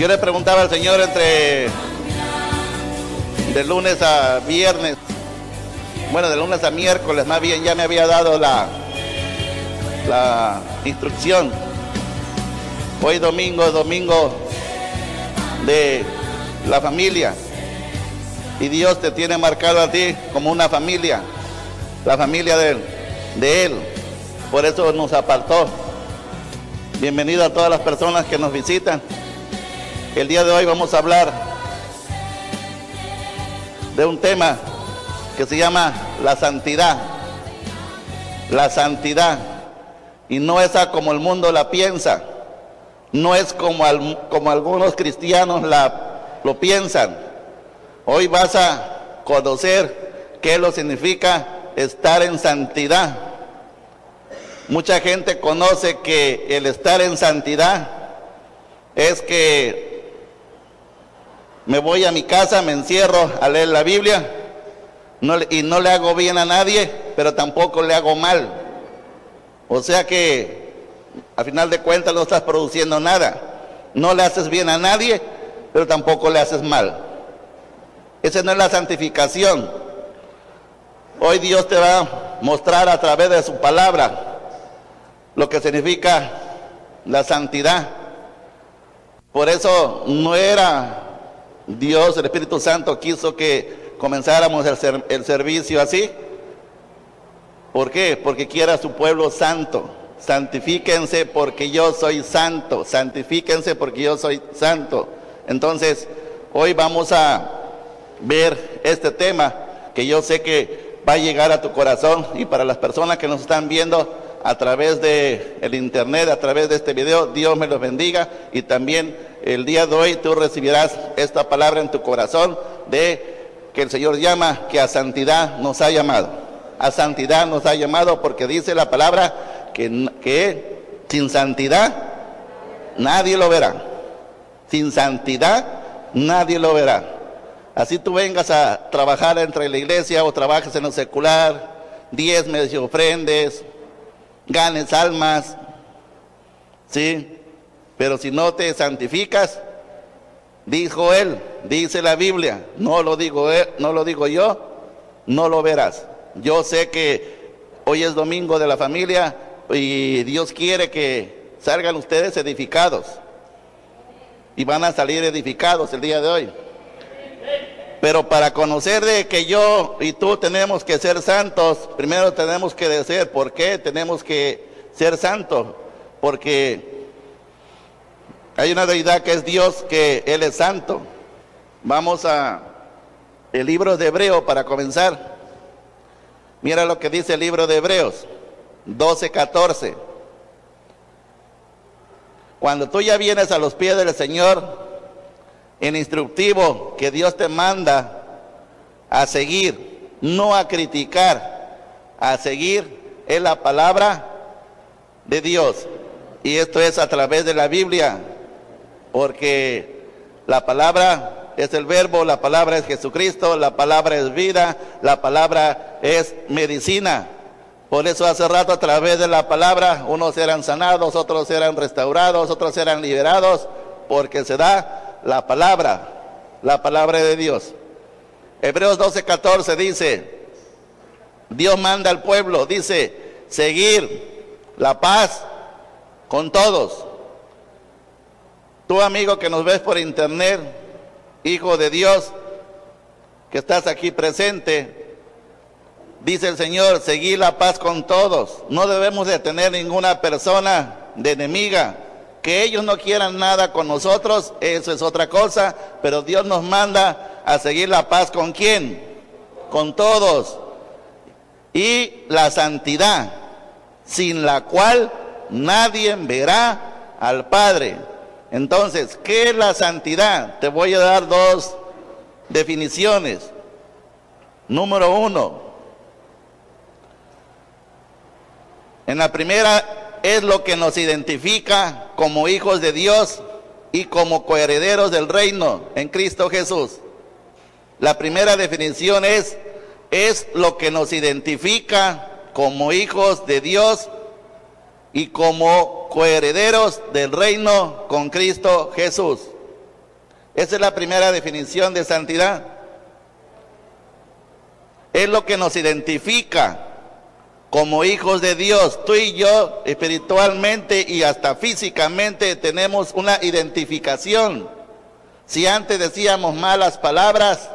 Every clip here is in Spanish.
Yo le preguntaba al Señor de lunes a viernes, bueno, de lunes a miércoles más bien, ya me había dado la instrucción. Hoy domingo es domingo de la familia, y Dios te tiene marcado a ti como una familia, la familia de Él. Por eso nos apartó. Bienvenido a todas las personas que nos visitan. El día de hoy vamos a hablar de un tema que se llama la santidad. La santidad. Y no es como el mundo la piensa. No es como algunos cristianos lo piensan. Hoy vas a conocer qué lo significa estar en santidad. Mucha gente conoce que el estar en santidad es que me voy a mi casa, me encierro a leer la Biblia y no le hago bien a nadie, pero tampoco le hago mal. O sea que a final de cuentas no estás produciendo nada. No le haces bien a nadie, pero tampoco le haces mal. Esa no es la santificación. Hoy Dios te va a mostrar a través de su palabra lo que significa la santidad. Por eso no era Dios, el Espíritu Santo quiso que comenzáramos el servicio así. ¿Por qué? Porque quiere a su pueblo santo. Santifíquense porque yo soy santo. Santifíquense porque yo soy santo. Entonces, hoy vamos a ver este tema que yo sé que va a llegar a tu corazón, y para las personas que nos están viendo a través de el internet, a través de este video, Dios me los bendiga. Y también el día de hoy tú recibirás esta palabra en tu corazón de que el Señor llama, que a santidad nos ha llamado. A santidad nos ha llamado, porque dice la palabra que sin santidad nadie lo verá. Sin santidad nadie lo verá. Así tú vengas a trabajar entre la iglesia o trabajes en lo secular, diezmes y ofrendes, ganes almas, ¿sí? Pero si no te santificas, dijo Él, dice la Biblia, no lo digo yo, no lo verás. Yo sé que hoy es domingo de la familia y Dios quiere que salgan ustedes edificados, y van a salir edificados el día de hoy. Pero para conocer de que yo y tú tenemos que ser santos, primero tenemos que decir por qué tenemos que ser santos. Porque hay una deidad que es Dios, que Él es santo. Vamos a el libro de Hebreos para comenzar. Mira lo que dice el libro de Hebreos 12:14. Cuando tú ya vienes a los pies del Señor, el instructivo que Dios te manda a seguir, no a criticar, a seguir, es la palabra de Dios. Y esto es a través de la Biblia, porque la palabra es el verbo, la palabra es Jesucristo, la palabra es vida, la palabra es medicina. Por eso hace rato a través de la palabra unos eran sanados, otros eran restaurados, otros eran liberados, porque se da la palabra de Dios. Hebreos 12:14 dice, Dios manda al pueblo, dice, seguir la paz con todos. Tú, amigo que nos ves por internet, hijo de Dios, que estás aquí presente, dice el Señor, seguir la paz con todos. No debemos de tener ninguna persona de enemiga. Que ellos no quieran nada con nosotros, eso es otra cosa, pero Dios nos manda a seguir la paz ¿con quién? Con todos. Y la santidad, sin la cual nadie verá al Padre. Entonces, ¿qué es la santidad? Te voy a dar dos definiciones. Número 1. En la primera, es lo que nos identifica como hijos de Dios y como coherederos del reino en Cristo Jesús. La primera definición es lo que nos identifica como hijos de Dios y como coherederos del reino con Cristo Jesús. Esa es la primera definición de santidad. Es lo que nos identifica como hijos de Dios. Tú y yo espiritualmente y hasta físicamente tenemos una identificación. Si antes decíamos malas palabras,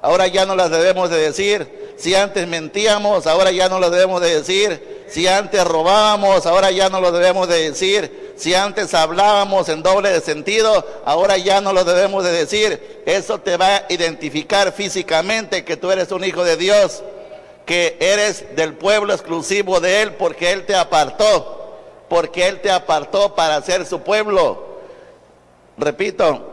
ahora ya no las debemos de decir. Si antes mentíamos, ahora ya no las debemos de decir. Si antes robábamos, ahora ya no lo debemos de decir. Si antes hablábamos en doble sentido, ahora ya no lo debemos de decir. Eso te va a identificar físicamente que tú eres un hijo de Dios, que eres del pueblo exclusivo de Él, porque Él te apartó, para ser su pueblo. Repito,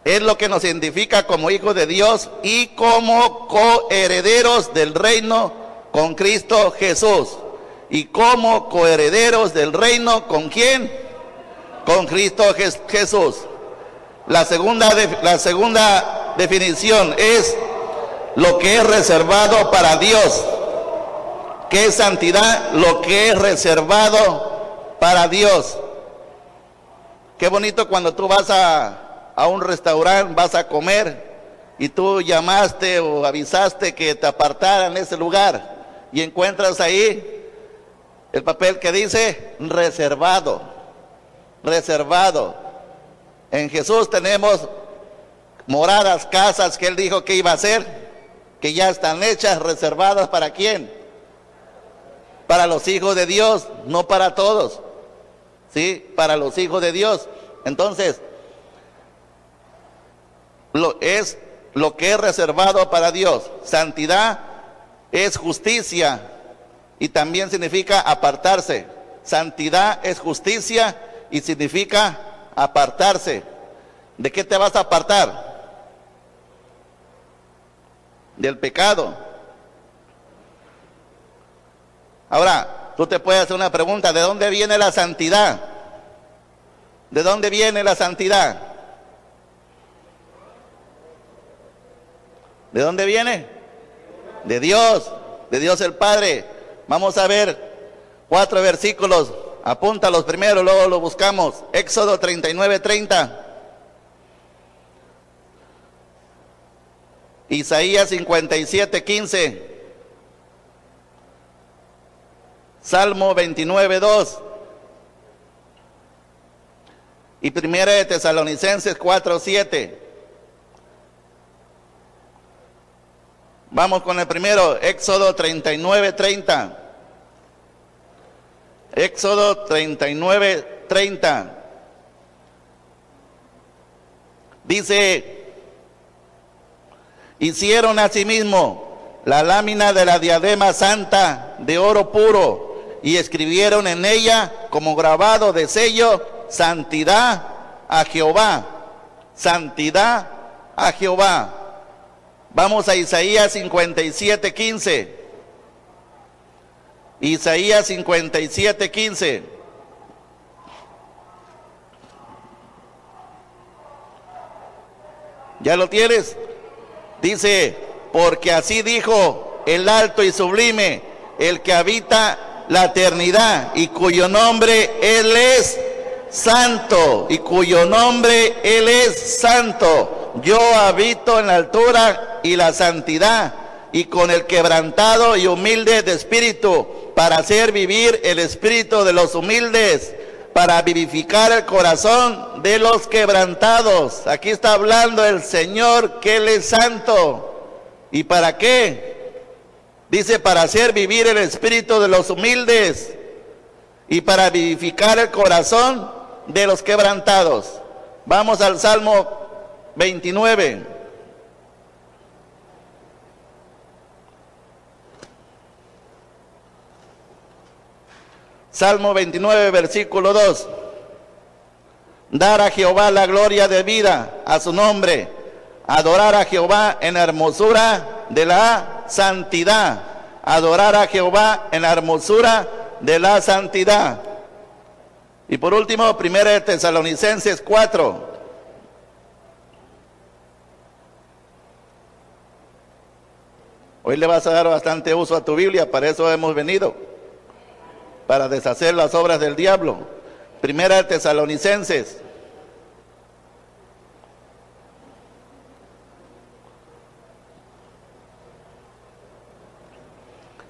es lo que nos identifica como hijos de Dios y como coherederos del reino con Cristo Jesús. ¿Y como coherederos del reino con quién? Con Cristo Jesús. La segunda definición es lo que es reservado para Dios. ¿Qué es santidad? Lo que es reservado para Dios. Qué bonito cuando tú vas a un restaurante, vas a comer y tú llamaste o avisaste que te apartaran ese lugar y encuentras ahí el papel que dice reservado, reservado. En Jesús tenemos moradas, casas que Él dijo que iba a hacer, que ya están hechas, reservadas. ¿Para quién? Para los hijos de Dios, no para todos, ¿sí? Para los hijos de Dios. Entonces, lo que es reservado para Dios. Santidad es justicia y también significa apartarse. Santidad es justicia y significa apartarse. ¿De qué te vas a apartar? Del pecado. Ahora, tú te puedes hacer una pregunta: ¿de dónde viene la santidad? ¿De dónde viene la santidad? ¿De dónde viene? De Dios el Padre. Vamos a ver 4 versículos, apúntalos primero, luego los buscamos. Éxodo 39:30. Isaías 57:15. Salmo 29:2. Y Primera de Tesalonicenses 4:7. Vamos con el primero, Éxodo 39:30. Éxodo 39:30. Dice: hicieron asimismo la lámina de la diadema santa de oro puro y escribieron en ella como grabado de sello: santidad a Jehová, santidad a Jehová. Vamos a Isaías 57:15. Isaías 57:15. ¿Ya lo tienes? Dice: porque así dijo el alto y sublime, el que habita la eternidad y cuyo nombre Él es santo, y cuyo nombre Él es santo. Yo habito en la altura y la santidad, y con el quebrantado y humilde de espíritu, para hacer vivir el espíritu de los humildes, para vivificar el corazón de los quebrantados. Aquí está hablando el Señor que Él es santo. ¿Y para qué? Dice: para hacer vivir el espíritu de los humildes y para vivificar el corazón de los quebrantados. Vamos al Salmo 29. Salmo 29, versículo 2. Dar a Jehová la gloria de vida a su nombre, adorar a Jehová en la hermosura de la santidad, adorar a Jehová en la hermosura de la santidad. Y por último, Primera de Tesalonicenses 4. Hoy le vas a dar bastante uso a tu Biblia, para eso hemos venido, para deshacer las obras del diablo. Primera de Tesalonicenses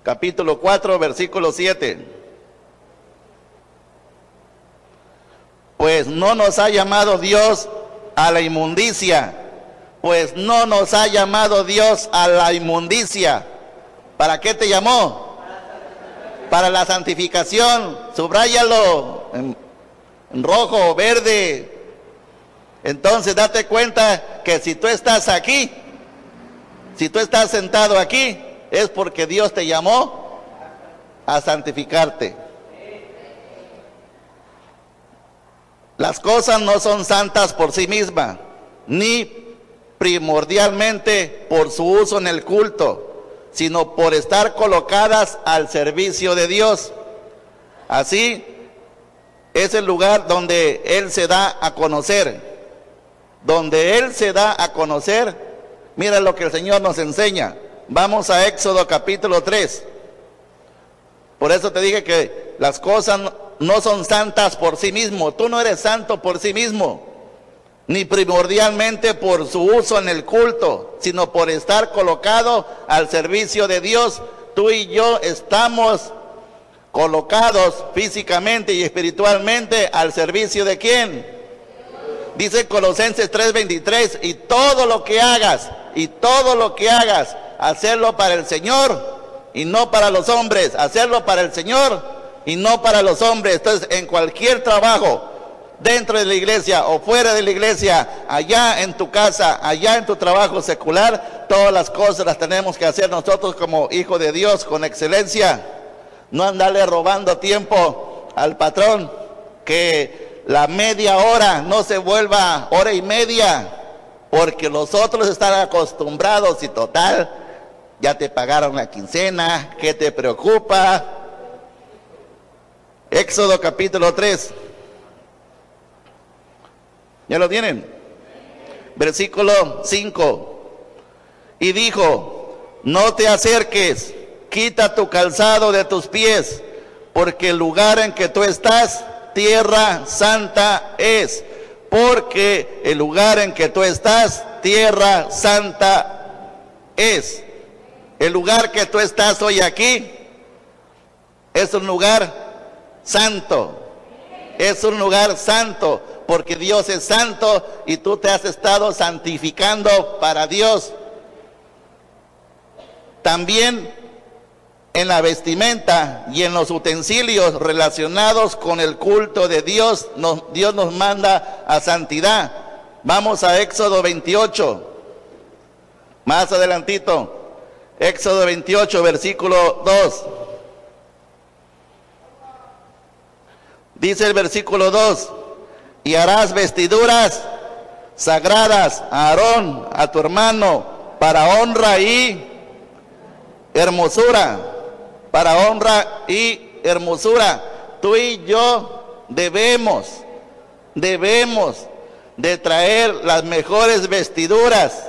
capítulo 4, versículo 7. Pues no nos ha llamado Dios a la inmundicia, pues no nos ha llamado Dios a la inmundicia. ¿Para qué te llamó? Para la santificación. Subráyalo en rojo o verde. Entonces date cuenta que si tú estás aquí, si tú estás sentado aquí, es porque Dios te llamó a santificarte. Las cosas no son santas por sí mismas, ni primordialmente por su uso en el culto, sino por estar colocadas al servicio de Dios. Así es el lugar donde Él se da a conocer. Donde Él se da a conocer, mira lo que el Señor nos enseña. Vamos a Éxodo capítulo 3. Por eso te dije que las cosas no son santas por sí mismo. Tú no eres santo por sí mismo, ni primordialmente por su uso en el culto, sino por estar colocado al servicio de Dios. Tú y yo estamos colocados físicamente y espiritualmente al servicio de ¿quién? Dice Colosenses 3:23, y todo lo que hagas, hacerlo para el Señor y no para los hombres, hacerlo para el Señor y no para los hombres. Entonces, en cualquier trabajo, dentro de la iglesia o fuera de la iglesia, allá en tu casa, allá en tu trabajo secular, todas las cosas las tenemos que hacer nosotros como hijos de Dios con excelencia. No andarle robando tiempo al patrón, que la media hora no se vuelva hora y media, porque los otros están acostumbrados y total, ya te pagaron la quincena, ¿qué te preocupa? Éxodo capítulo 3. ¿Ya lo tienen? Versículo 5. Y dijo, no te acerques, quita tu calzado de tus pies, porque el lugar en que tú estás, tierra santa es. Porque el lugar en que tú estás, tierra santa es. El lugar que tú estás hoy aquí es un lugar santo. Es un lugar santo, porque Dios es santo y tú te has estado santificando para Dios. También en la vestimenta y en los utensilios relacionados con el culto de Dios, Dios nos manda a santidad. Vamos a Éxodo 28, más adelantito. Éxodo 28, versículo 2. Dice el versículo 2, y harás vestiduras sagradas a Aarón, a tu hermano, para honra y hermosura. Para honra y hermosura. Tú y yo debemos de traer las mejores vestiduras.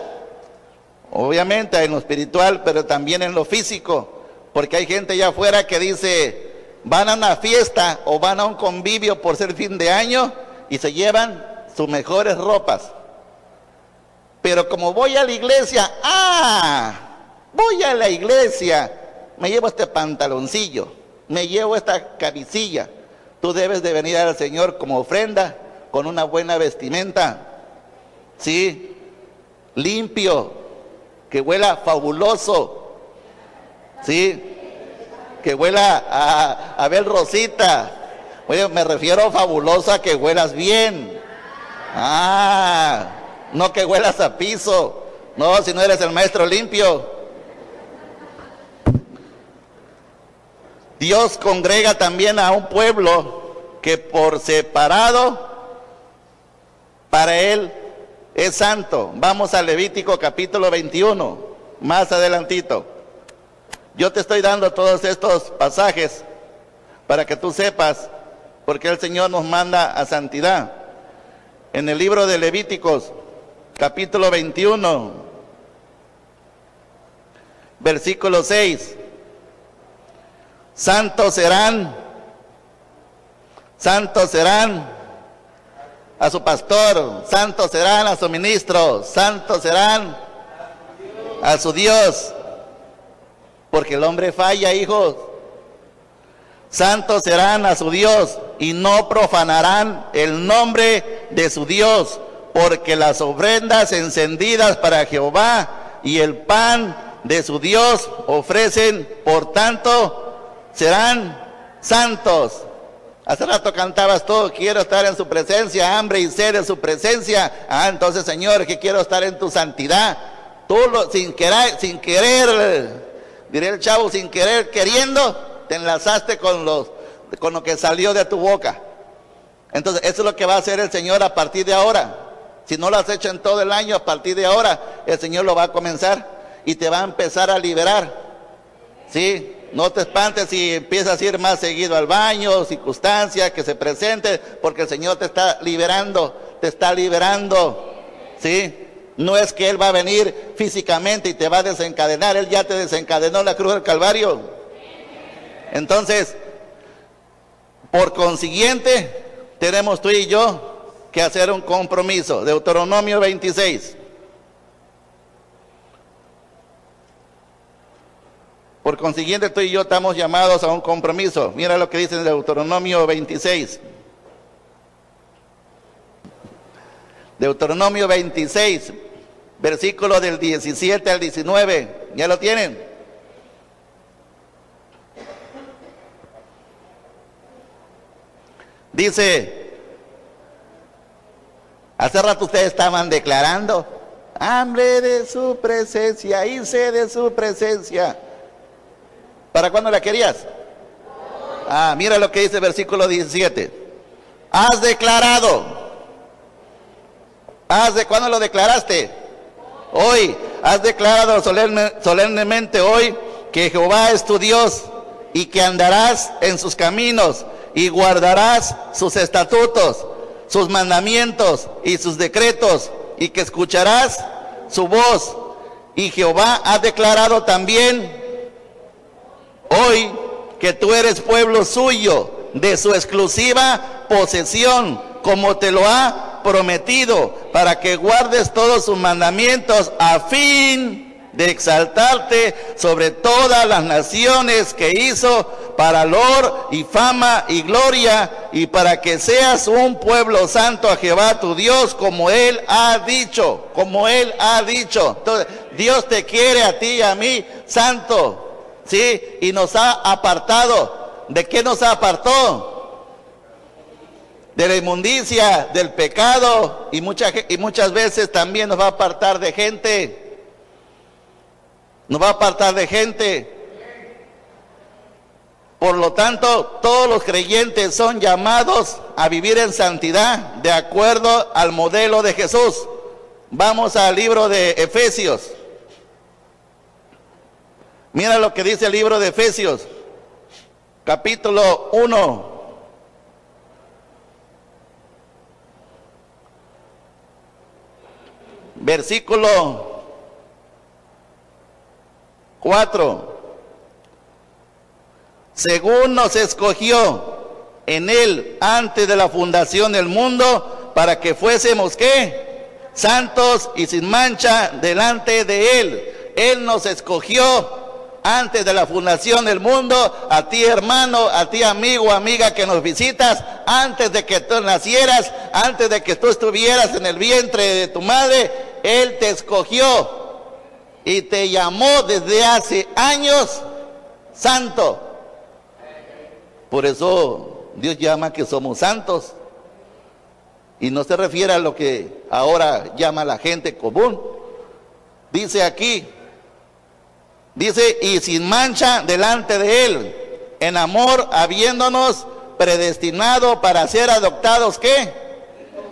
Obviamente en lo espiritual, pero también en lo físico. Porque hay gente allá afuera que dice, van a una fiesta o van a un convivio por ser fin de año y se llevan sus mejores ropas. Pero como voy a la iglesia, voy a la iglesia, me llevo este pantaloncillo, me llevo esta camisilla. Tú debes de venir al Señor como ofrenda, con una buena vestimenta, ¿sí? Limpio, que huela fabuloso, ¿sí? Que huela a ver Rosita. Oye, me refiero a fabulosa, que huelas bien. No que huelas a piso. No, si no eres el maestro limpio. Dios congrega también a un pueblo que por separado para Él es santo. Vamos a Levítico capítulo 21, más adelantito. Yo te estoy dando todos estos pasajes para que tú sepas por qué el Señor nos manda a santidad. En el libro de Levíticos capítulo 21, versículo 6. Santos serán a su pastor, santos serán a su ministro, santos serán a su Dios. porque el hombre falla, hijos. Santos serán a su Dios y no profanarán el nombre de su Dios, porque las ofrendas encendidas para Jehová y el pan de su Dios ofrecen, por tanto, serán santos. Hace rato cantabas todo, quiero estar en su presencia, hambre y sed de su presencia. Entonces, Señor, que quiero estar en tu santidad. Tú sin querer, diría el chavo, sin querer, queriendo, te enlazaste con lo que salió de tu boca. Entonces, eso es lo que va a hacer el Señor a partir de ahora. Si no lo has hecho en todo el año, a partir de ahora, el Señor lo va a comenzar y te va a empezar a liberar. ¿Sí? No te espantes si empiezas a ir más seguido al baño, circunstancias que se presenten, porque el Señor te está liberando, ¿sí? No es que Él va a venir físicamente y te va a desencadenar, Él ya te desencadenó en la cruz del Calvario. Entonces, por consiguiente, tenemos tú y yo que hacer un compromiso. Deuteronomio 26. Por consiguiente, tú y yo estamos llamados a un compromiso. Mira lo que dice en Deuteronomio 26. Deuteronomio 26, versículo del 17 al 19. ¿Ya lo tienen? Dice, hace rato ustedes estaban declarando, hambre de su presencia y sed de su presencia. ¿Para cuándo la querías? Mira lo que dice el versículo 17. Has declarado. ¿Cuándo lo declaraste? Hoy. Has declarado solemnemente hoy que Jehová es tu Dios y que andarás en sus caminos y guardarás sus estatutos, sus mandamientos y sus decretos, y que escucharás su voz. Y Jehová ha declarado también hoy que tú eres pueblo suyo, de su exclusiva posesión, como te lo ha prometido, para que guardes todos sus mandamientos, a fin de exaltarte sobre todas las naciones que hizo, para honor y fama y gloria, y para que seas un pueblo santo a Jehová tu Dios, como Él ha dicho, Entonces, Dios te quiere a ti y a mí santo. ¿Sí? Y nos ha apartado. ¿De qué nos apartó? De la inmundicia, del pecado, y muchas veces también nos va a apartar de gente. Por lo tanto, todos los creyentes son llamados a vivir en santidad, de acuerdo al modelo de Jesús. Vamos al libro de Efesios. Mira lo que dice el libro de Efesios, capítulo 1. Versículo 4. Según nos escogió en Él antes de la fundación del mundo, para que fuésemos, ¿qué? Santos y sin mancha delante de Él. Él nos escogió antes de la fundación del mundo, a ti hermano, a ti amigo, amiga que nos visitas, antes de que tú nacieras, antes de que tú estuvieras en el vientre de tu madre, Él te escogió y te llamó desde hace años santo. Por eso Dios llama que somos santos, y no se refiere a lo que ahora llama la gente común. Dice aquí, y sin mancha delante de Él, en amor, habiéndonos predestinado para ser adoptados, ¿qué?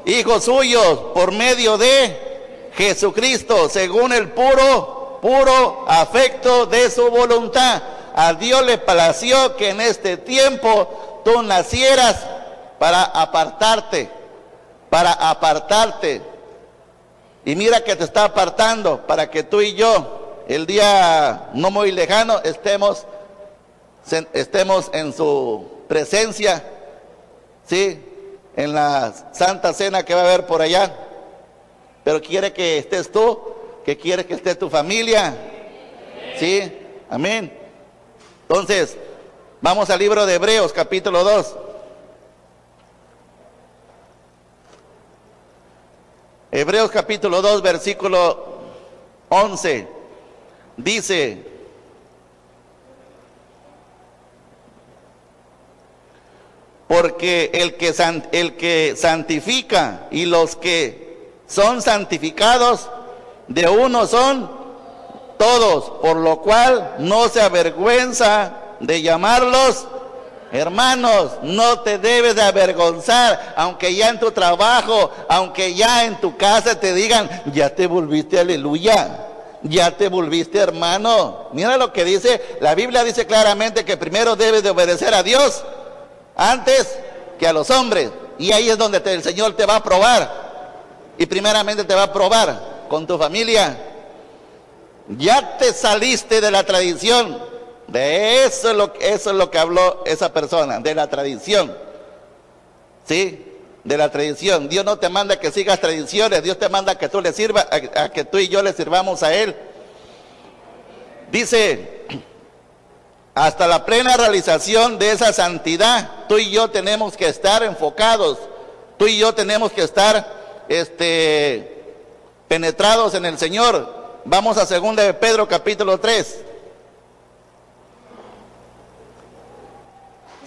Hijos suyos, por medio de Jesucristo, según el puro afecto de su voluntad. A Dios le plació que en este tiempo tú nacieras para apartarte. Y mira que te está apartando para que tú y yo, el día no muy lejano, estemos en su presencia, ¿sí? En la Santa Cena que va a haber por allá. Pero quiere que estés tú, que quiere que esté tu familia, ¿sí? Amén. Entonces, vamos al libro de Hebreos, capítulo 2. Hebreos capítulo 2, versículo 11. Dice: porque el que santifica y los que son santificados, de uno son todos, por lo cual no se avergüenza de llamarlos hermanos. No te debes de avergonzar, aunque ya en tu trabajo, aunque ya en tu casa te digan, ya te volviste aleluya, ya te volviste hermano. Mira lo que dice, la Biblia dice claramente que primero debes de obedecer a Dios antes que a los hombres. Y ahí es donde el Señor te va a probar. Y primeramente te va a probar con tu familia. Ya te saliste de la tradición. De eso es lo que habló esa persona, de la tradición. ¿Sí? De la tradición. Dios no te manda que sigas tradiciones, Dios te manda que tú le sirvas, a que tú y yo le sirvamos a Él. Dice: hasta la plena realización de esa santidad, tú y yo tenemos que estar enfocados, tú y yo tenemos que estar penetrados en el Señor. Vamos a 2 de Pedro capítulo 3.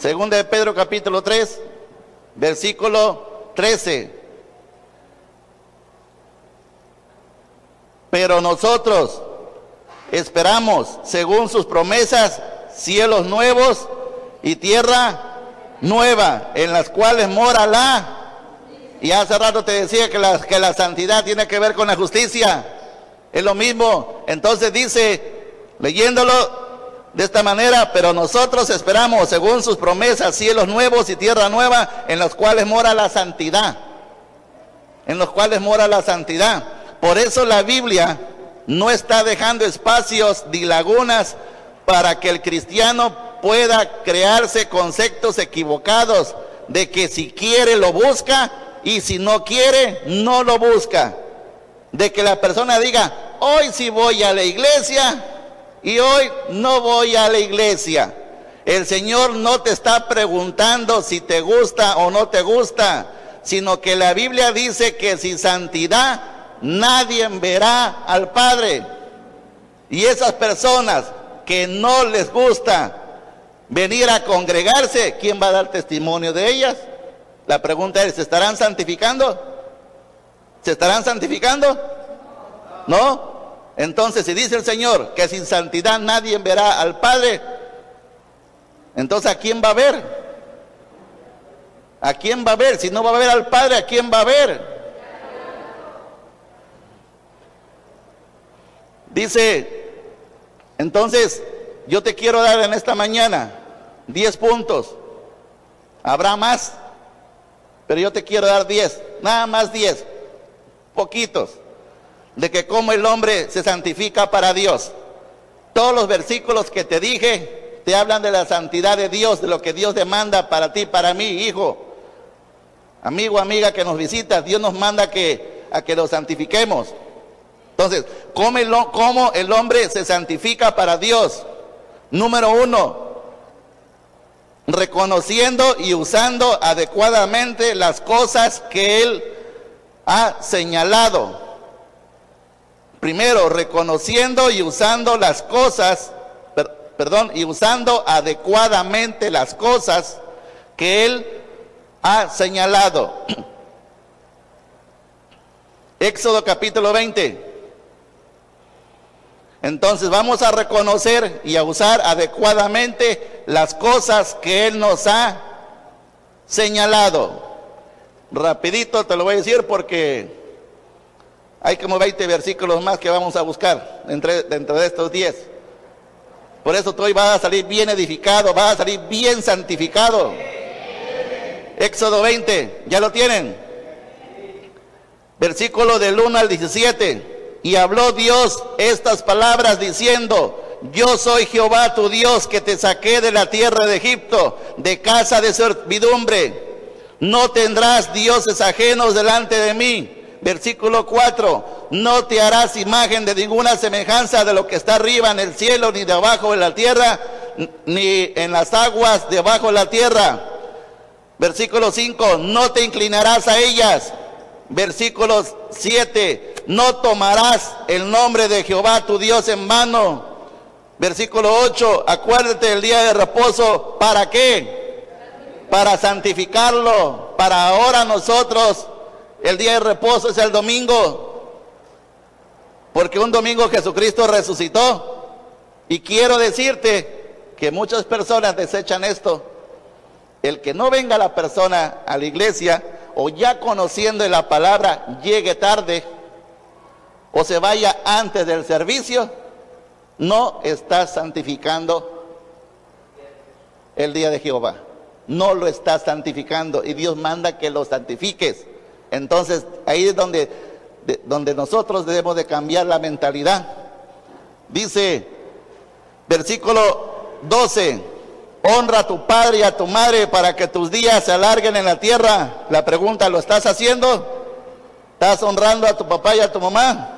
2 de Pedro capítulo 3, versículo 13. Pero nosotros esperamos, según sus promesas, cielos nuevos y tierra nueva, en las cuales mora la... Y hace rato te decía que la santidad tiene que ver con la justicia. Es lo mismo. Entonces dice, leyéndolo de esta manera: pero nosotros esperamos, según sus promesas, cielos nuevos y tierra nueva, en los cuales mora la santidad. En los cuales mora la santidad. Por eso la Biblia no está dejando espacios ni lagunas para que el cristiano pueda crearse conceptos equivocados de que si quiere lo busca y si no quiere no lo busca. De que la persona diga, hoy sí voy a la iglesia y hoy no voy a la iglesia. El Señor no te está preguntando si te gusta o no te gusta, sino que la Biblia dice que sin santidad nadie verá al Padre. Y esas personas que no les gusta venir a congregarse, ¿quién va a dar testimonio de ellas? La pregunta es, ¿se estarán santificando? ¿Se estarán santificando? ¿No? Entonces, si dice el Señor que sin santidad nadie verá al Padre, entonces ¿a quién va a ver? ¿A quién va a ver? Si no va a ver al Padre, ¿a quién va a ver? Dice, entonces, yo te quiero dar en esta mañana 10 puntos. Habrá más, pero yo te quiero dar 10, nada más 10, poquitos, de que cómo el hombre se santifica para Dios. Todos los versículos que te dije te hablan de la santidad de Dios, de lo que Dios demanda para ti, para mí, hijo, amigo, amiga que nos visitas. Dios nos manda a que lo santifiquemos. Entonces, ¿cómo el hombre se santifica para Dios? Número 1, reconociendo y usando adecuadamente las cosas que Él ha señalado. Primero, reconociendo y usando las cosas, y usando adecuadamente las cosas que Él ha señalado. Éxodo capítulo 20. Entonces vamos a reconocer y a usar adecuadamente las cosas que Él nos ha señalado. Rapidito te lo voy a decir porque hay como 20 versículos más que vamos a buscar dentro de estos 10. Por eso tú hoy vas a salir bien edificado, vas a salir bien santificado. Éxodo 20, ¿ya lo tienen? Versículo del 1 al 17. Y habló Dios estas palabras diciendo: yo soy Jehová tu Dios, que te saqué de la tierra de Egipto, de casa de servidumbre. No tendrás dioses ajenos delante de mí. Versículo 4. No te harás imagen de ninguna semejanza de lo que está arriba en el cielo, ni de abajo en la tierra, ni en las aguas debajo de la tierra. Versículo 5, no te inclinarás a ellas. Versículo 7, no tomarás el nombre de Jehová tu Dios en vano. Versículo 8, acuérdate del día de reposo. ¿Para qué? Para santificarlo. Para ahora nosotros, el día de reposo es el domingo. Porque un domingo Jesucristo resucitó. Y quiero decirte que muchas personas desechan esto. El que no venga la persona a la iglesia, o ya conociendo la palabra, llegue tarde, o se vaya antes del servicio, no está santificando el día de Jehová. No lo está santificando, y Dios manda que lo santifiques. Entonces, ahí es donde nosotros debemos de cambiar la mentalidad. Dice, versículo 12, honra a tu padre y a tu madre para que tus días se alarguen en la tierra. La pregunta, ¿lo estás haciendo? ¿Estás honrando a tu papá y a tu mamá?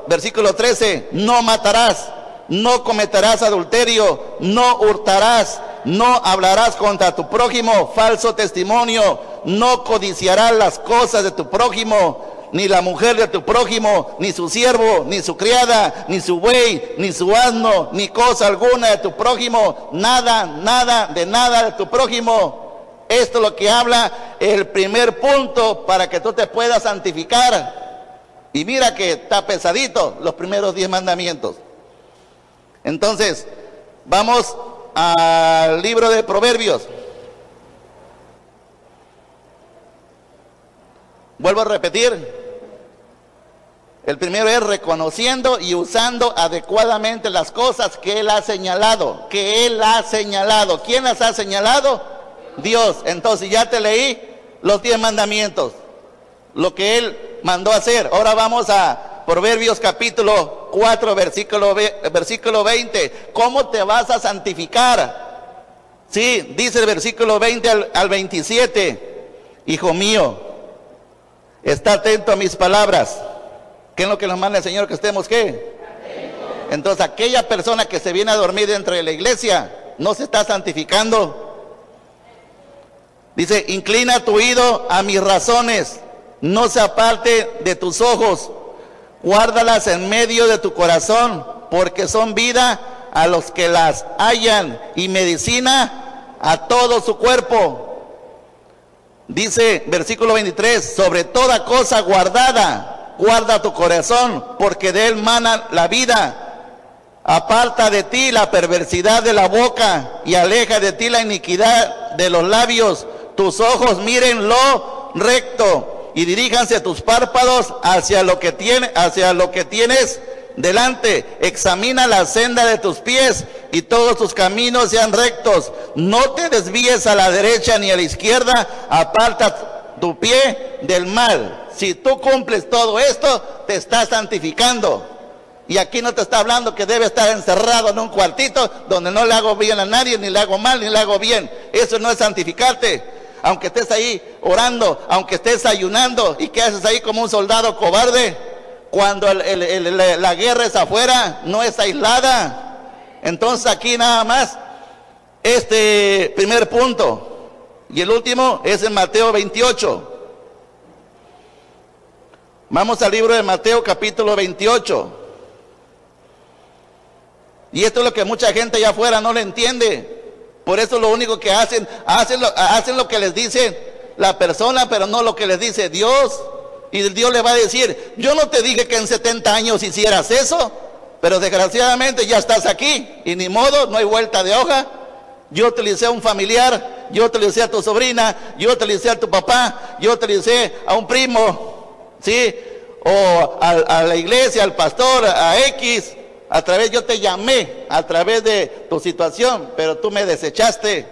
Versículo 13, no matarás, no cometerás adulterio, no hurtarás, no hablarás contra tu prójimo falso testimonio, no codiciarás las cosas de tu prójimo, ni la mujer de tu prójimo, ni su siervo, ni su criada, ni su buey, ni su asno, ni cosa alguna de tu prójimo, nada de tu prójimo. Esto es lo que habla el primer punto para que tú te puedas santificar. Y mira que está pesadito los primeros 10 mandamientos. Entonces, vamos al libro de Proverbios. Vuelvo a repetir. El primero es reconociendo y usando adecuadamente las cosas que Él ha señalado. ¿Quién las ha señalado? Dios. Entonces ya te leí los 10 mandamientos, lo que Él mandó hacer. Ahora vamos a Proverbios capítulo 4, versículo 20. ¿Cómo te vas a santificar? Sí, dice el versículo 20 al 27. Hijo mío, está atento a mis palabras. ¿Qué es lo que nos manda el Señor? Que estemos, ¿qué? Entonces aquella persona que se viene a dormir dentro de la iglesia no se está santificando. Dice, inclina tu oído a mis razones, no se aparte de tus ojos, guárdalas en medio de tu corazón, porque son vida a los que las hallan y medicina a todo su cuerpo. Dice versículo 23, sobre toda cosa guardada, guarda tu corazón, porque de él mana la vida. Aparta de ti la perversidad de la boca y aleja de ti la iniquidad de los labios. Tus ojos miren lo recto y diríjanse tus párpados hacia lo que tienes delante. Examina la senda de tus pies y todos tus caminos sean rectos. No te desvíes a la derecha ni a la izquierda. Aparta tu pie del mal. Si tú cumples todo esto, te estás santificando. Y aquí no te está hablando que debe estar encerrado en un cuartito donde no le hago bien a nadie, ni le hago mal, ni le hago bien. Eso no es santificarte. Aunque estés ahí orando, aunque estés ayunando, ¿y qué haces ahí como un soldado cobarde? Cuando la guerra es afuera, no es aislada. Entonces aquí nada más este primer punto. Y el último es en Mateo 28. Vamos al libro de Mateo capítulo 28. Y esto es lo que mucha gente allá afuera no le entiende. Por eso lo único que hacen lo que les dice la persona, pero no lo que les dice Dios. Y Dios le va a decir, yo no te dije que en 70 años hicieras eso, pero desgraciadamente ya estás aquí. Y ni modo, no hay vuelta de hoja. Yo utilicé a un familiar, yo utilicé a tu sobrina, yo utilicé a tu papá, yo utilicé a un primo, ¿sí? O a la iglesia, al pastor, a X. Yo te llamé a través de tu situación, pero tú me desechaste.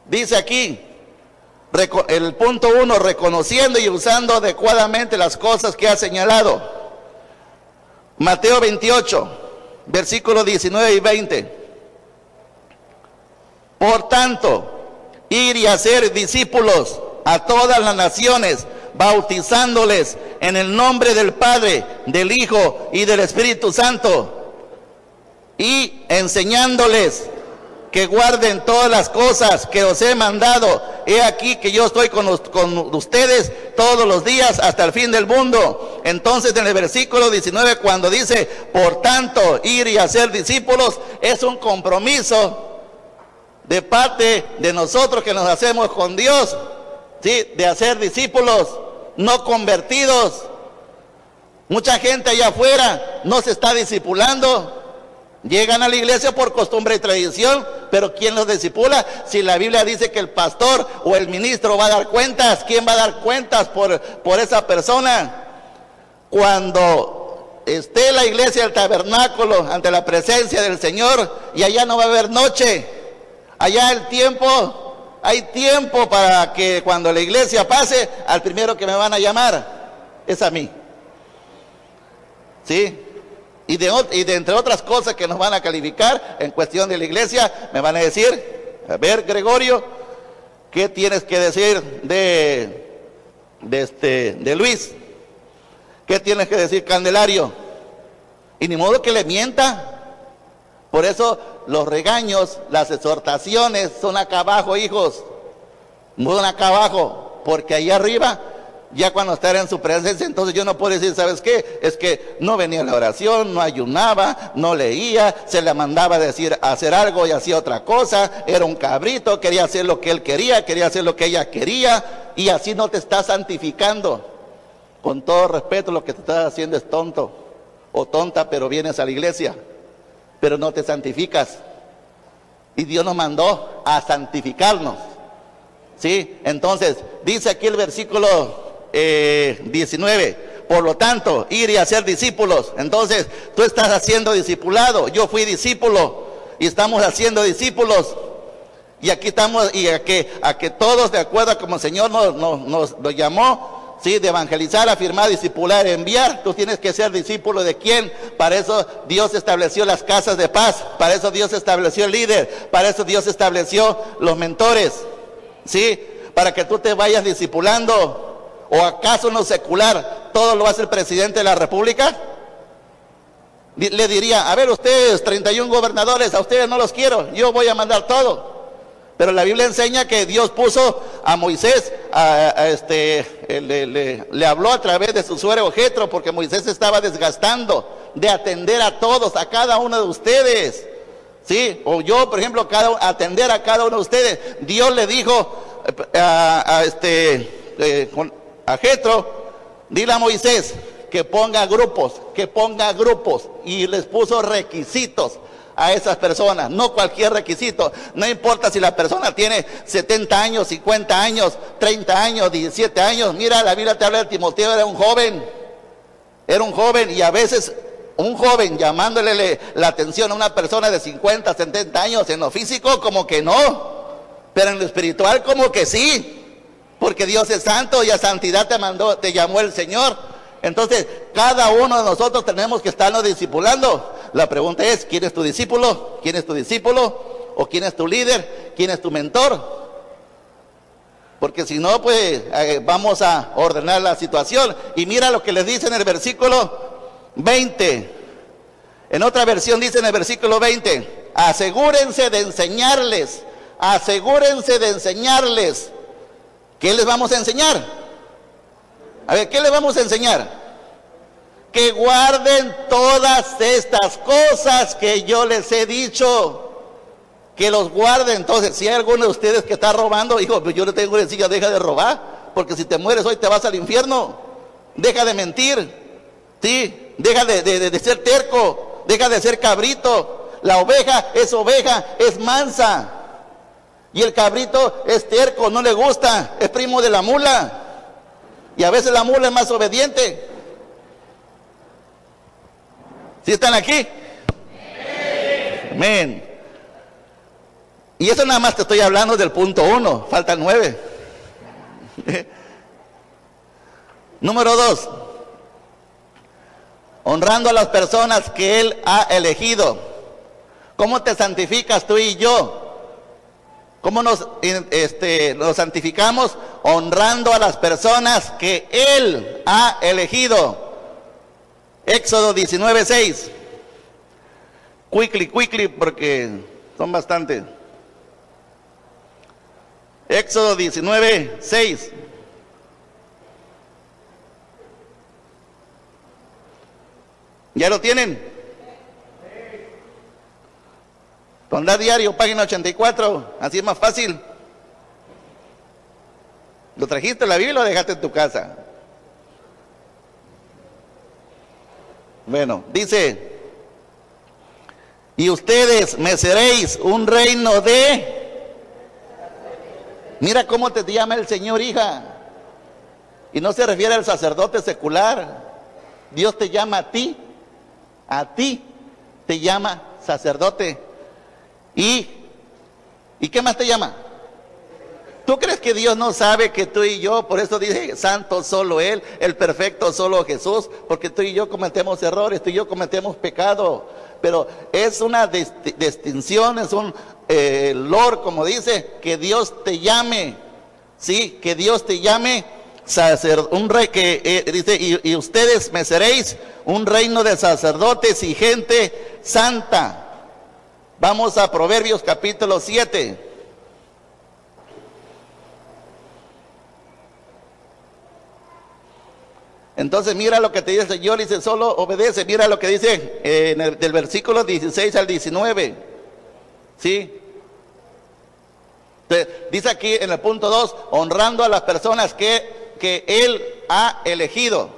Dice aquí, el punto 1, reconociendo y usando adecuadamente las cosas que ha señalado. Mateo 28, versículos 19 y 20. Por tanto, ir y hacer discípulos a todas las naciones, bautizándoles en el nombre del Padre, del Hijo y del Espíritu Santo. y enseñándoles que guarden todas las cosas que os he mandado. He aquí que yo estoy con ustedes todos los días hasta el fin del mundo. Entonces en el versículo 19, cuando dice, por tanto, ir y hacer discípulos, es un compromiso de parte de nosotros que nos hacemos con Dios, ¿sí? De hacer discípulos, no convertidos. Mucha gente allá afuera no se está discipulando. Llegan a la iglesia por costumbre y tradición, pero ¿quién los discipula? Si la Biblia dice que el pastor o el ministro va a dar cuentas, ¿quién va a dar cuentas por esa persona? Cuando esté la iglesia del tabernáculo ante la presencia del Señor, y allá no va a haber noche, allá hay tiempo para que cuando la iglesia pase, al primero que me van a llamar es a mí, ¿sí? Y de entre otras cosas que nos van a calificar en cuestión de la iglesia, me van a decir, a ver, Gregorio, ¿qué tienes que decir de Luis? ¿Qué tienes que decir, Candelario? Y ni modo que le mienta. Por eso los regaños, las exhortaciones son acá abajo, hijos, son acá abajo, porque ahí arriba, ya cuando estar en su presencia, entonces yo no puedo decir, ¿sabes qué? Es que no venía a la oración, no ayunaba, no leía, se le mandaba decir hacer algo y hacía otra cosa, era un cabrito, quería hacer lo que él quería hacer lo que ella quería, y así no te está santificando. Con todo respeto, lo que te estás haciendo es tonto o tonta, pero vienes a la iglesia, pero no te santificas. Y Dios nos mandó a santificarnos, ¿sí? Entonces, dice aquí el versículo 19, por lo tanto, ir y hacer discípulos. Entonces, tú estás haciendo discipulado, yo fui discípulo y estamos haciendo discípulos. Y aquí estamos, y a que todos, de acuerdo a como el Señor nos llamó, ¿sí? De evangelizar, afirmar, discipular, enviar. Tú tienes que ser discípulo de quién. Para eso Dios estableció las casas de paz, para eso Dios estableció el líder, para eso Dios estableció los mentores, ¿sí? Para que tú te vayas discipulando. ¿O acaso no secular todo lo hace el presidente de la república? Le diría, a ver, ustedes 31 gobernadores, a ustedes no los quiero, yo voy a mandar todo. Pero la Biblia enseña que Dios puso a Moisés, le habló a través de su suegro Jetro, porque Moisés se estaba desgastando de atender a todos, a cada uno de ustedes, ¿sí? O yo, por ejemplo, atender a cada uno de ustedes. Dios le dijo a Jetro, dile a Moisés que ponga grupos, y les puso requisitos a esas personas, no cualquier requisito, no importa si la persona tiene 70 años, 50 años, 30 años, 17 años, mira, la Biblia te habla de Timoteo, era un joven, y a veces un joven llamándole la atención a una persona de 50, 70 años, en lo físico como que no, pero en lo espiritual como que sí. Porque Dios es santo y a santidad te llamó el Señor. Entonces, cada uno de nosotros tenemos que estarnos discipulando. La pregunta es, ¿quién es tu discípulo? ¿Quién es tu discípulo? ¿O quién es tu líder? ¿Quién es tu mentor? Porque si no, pues vamos a ordenar la situación. Y mira lo que les dice en el versículo 20. En otra versión dice en el versículo 20, asegúrense de enseñarles. ¿Qué les vamos a enseñar? A ver, ¿qué les vamos a enseñar? Que guarden todas estas cosas que yo les he dicho. Que los guarden. Entonces, si hay alguno de ustedes que está robando, hijo, pues yo le tengo que decir, ya deja de robar, porque si te mueres hoy te vas al infierno. Deja de mentir, ¿sí? Deja de ser terco, deja de ser cabrito. La oveja, es mansa. Y el cabrito es terco, no le gusta, es primo de la mula. Y a veces la mula es más obediente. ¿Sí están aquí? Amén. Y eso nada más te estoy hablando del punto 1, faltan 9. Número 2. Honrando a las personas que Él ha elegido. ¿Cómo te santificas tú y yo? ¿Cómo nos santificamos? Honrando a las personas que Él ha elegido. Éxodo 19:6. quickly, porque son bastantes. Éxodo 19, 6. ¿Ya lo tienen? Pondrá diario, página 84, así es más fácil. ¿Lo trajiste a la Biblia o lo dejaste en tu casa? Bueno, dice: y ustedes me seréis un reino de... Mira cómo te llama el Señor, hija. Y no se refiere al sacerdote secular. Dios te llama a ti te llama sacerdote. ¿Y qué más te llama? ¿Tú crees que Dios no sabe que tú y yo, por eso dice santo solo Él, el perfecto solo Jesús? Porque tú y yo cometemos errores, tú y yo cometemos pecado, pero es una distinción, es un lor, como dice, que Dios te llame, sí, que Dios te llame un rey, que dice, y ustedes me seréis un reino de sacerdotes y gente santa. Vamos a Proverbios capítulo 7. Entonces mira lo que te dice el Señor, dice, solo obedece. Mira lo que dice del versículo 16 al 19. ¿Sí? Entonces, dice aquí en el punto 2, honrando a las personas que Él ha elegido.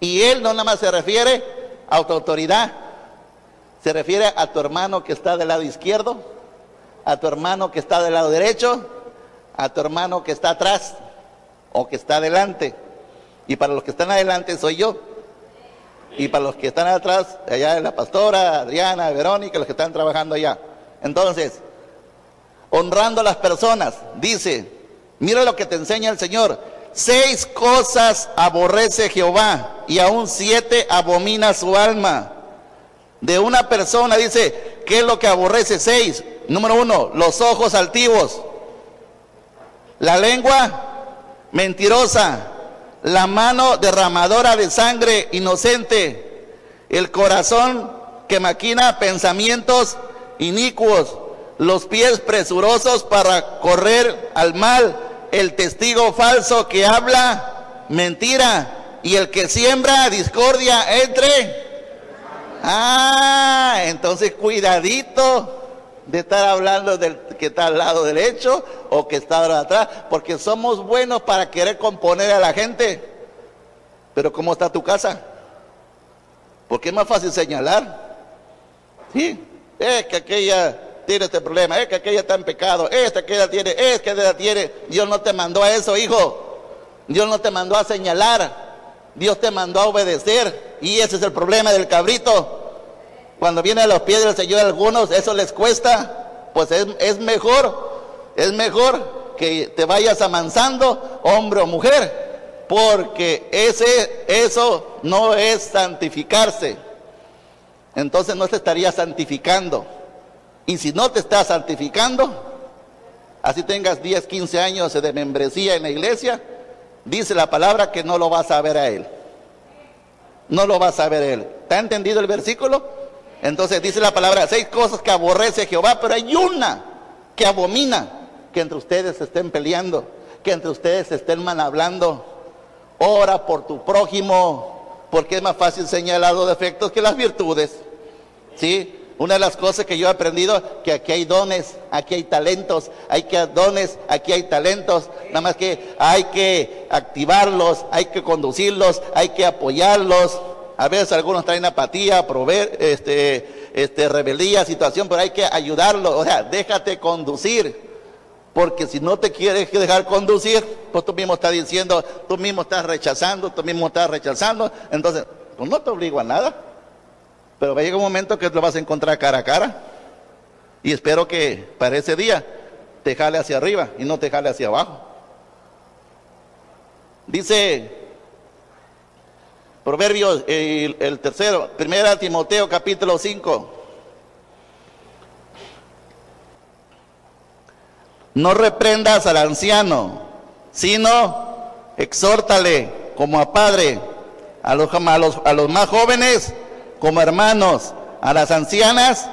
Y Él no nada más se refiere a tu autoridad, se refiere a tu hermano que está del lado izquierdo, a tu hermano que está del lado derecho, a tu hermano que está atrás o que está adelante. Y para los que están adelante soy yo. Y para los que están atrás, allá es la pastora, Adriana, Verónica, los que están trabajando allá. Entonces, honrando a las personas, dice, mira lo que te enseña el Señor. 6 cosas aborrece Jehová, y aún 7 abomina su alma. De una persona, dice, ¿qué es lo que aborrece? 6. Número 1, los ojos altivos, la lengua mentirosa, la mano derramadora de sangre inocente, el corazón que maquina pensamientos inicuos, los pies presurosos para correr al mal, el testigo falso que habla mentira, y el que siembra discordia entre... entonces cuidadito de estar hablando del que está al lado derecho o que está atrás, porque somos buenos para querer componer a la gente, pero ¿cómo está tu casa? Porque es más fácil señalar. Sí, es que aquella tiene este problema, es que aquella está en pecado, aquella tiene, es que aquella tiene. Dios no te mandó a eso, hijo. Dios no te mandó a señalar, Dios te mandó a obedecer. Y ese es el problema del cabrito. Cuando viene a los pies del Señor algunos, eso les cuesta. Pues es mejor que te vayas amansando, hombre o mujer, porque eso no es santificarse. Entonces no te estaría santificando. Y si no te estás santificando, así tengas 10, 15 años de membresía en la iglesia, dice la palabra que no lo vas a ver a Él. No lo vas a ver a Él. ¿Está entendido el versículo? Entonces dice la palabra, 6 cosas que aborrece Jehová, pero hay una que abomina: que entre ustedes se estén peleando, que entre ustedes se estén mal hablando. Ora por tu prójimo, porque es más fácil señalar los defectos que las virtudes. ¿Sí? Una de las cosas que yo he aprendido, que aquí hay dones, aquí hay talentos, aquí hay talentos, nada más que hay que activarlos, hay que conducirlos, hay que apoyarlos. A veces algunos traen apatía, rebeldía, situación, pero hay que ayudarlos. O sea, déjate conducir, porque si no te quieres dejar conducir, pues tú mismo estás diciendo, tú mismo estás rechazando, entonces, pues no te obligo a nada. Pero va a llegar un momento que lo vas a encontrar cara a cara. Y espero que para ese día te jale hacia arriba y no te jale hacia abajo. Dice Proverbios, el tercero, 1 Timoteo capítulo 5. No reprendas al anciano, sino exhórtale como a padre, a los más jóvenes como hermanos, a las ancianas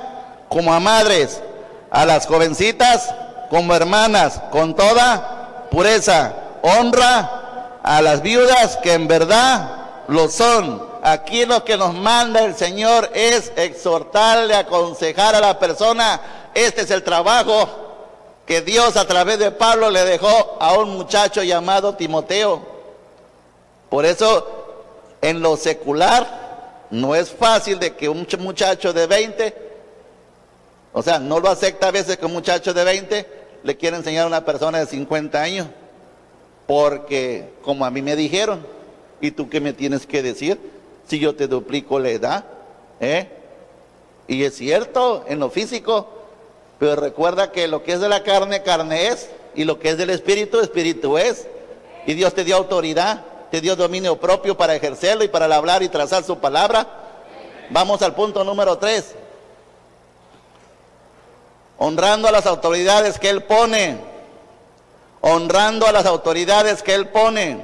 como a madres, a las jovencitas como hermanas, con toda pureza. Honra a las viudas, que en verdad lo son. Aquí lo que nos manda el Señor es exhortarle, aconsejar a la persona. Este es el trabajo que Dios a través de Pablo le dejó a un muchacho llamado Timoteo. Por eso en lo secular no es fácil de que un muchacho de 20, o sea, no lo acepta a veces que un muchacho de 20 le quiere enseñar a una persona de 50 años. Porque como a mí me dijeron, ¿y tú qué me tienes que decir? Si yo te duplico la edad, Y es cierto, en lo físico, pero recuerda que lo que es de la carne, carne es, y lo que es del espíritu, espíritu es. Y Dios te dio autoridad, te dio dominio propio para ejercerlo y para hablar y trazar su palabra. Vamos al punto número 3. Honrando a las autoridades que Él pone. Honrando a las autoridades que Él pone.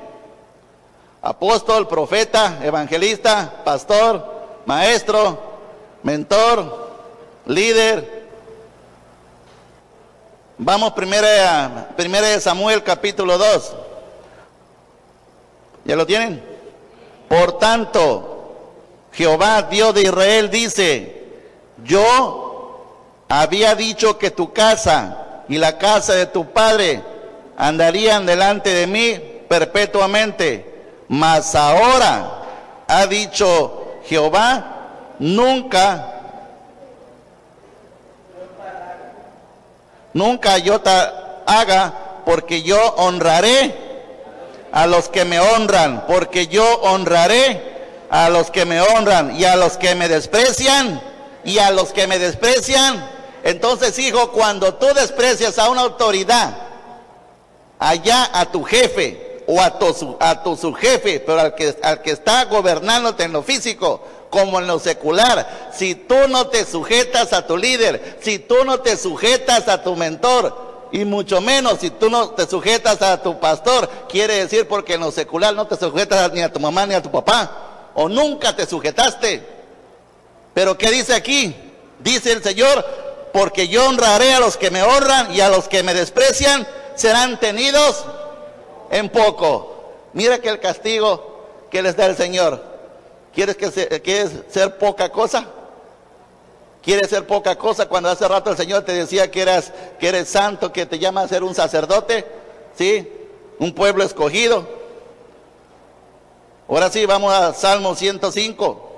Apóstol, profeta, evangelista, pastor, maestro, mentor, líder. Vamos primera de Samuel capítulo 2. ¿Ya lo tienen? Por tanto, Jehová Dios de Israel dice: yo había dicho que tu casa y la casa de tu padre andarían delante de mí perpetuamente. Mas ahora ha dicho Jehová, nunca yo te haga, porque yo honraré a los que me honran, porque yo honraré a los que me honran, y a los que me desprecian, Entonces, hijo, cuando tú desprecias a una autoridad, allá a tu jefe, o a tu subjefe, pero al que está gobernándote en lo físico como en lo secular, si tú no te sujetas a tu líder, si tú no te sujetas a tu mentor, y mucho menos si tú no te sujetas a tu pastor, quiere decir porque en lo secular no te sujetas ni a tu mamá ni a tu papá, o nunca te sujetaste. Pero ¿qué dice aquí? Dice el Señor: porque yo honraré a los que me honran, y a los que me desprecian serán tenidos en poco. Mira que el castigo que les da el Señor. ¿Quieres ser poca cosa? ¿Quieres ser poca cosa? Cuando hace rato el Señor te decía que eres santo, que te llama a ser un sacerdote, ¿sí? Un pueblo escogido. Ahora sí, vamos a Salmo 105.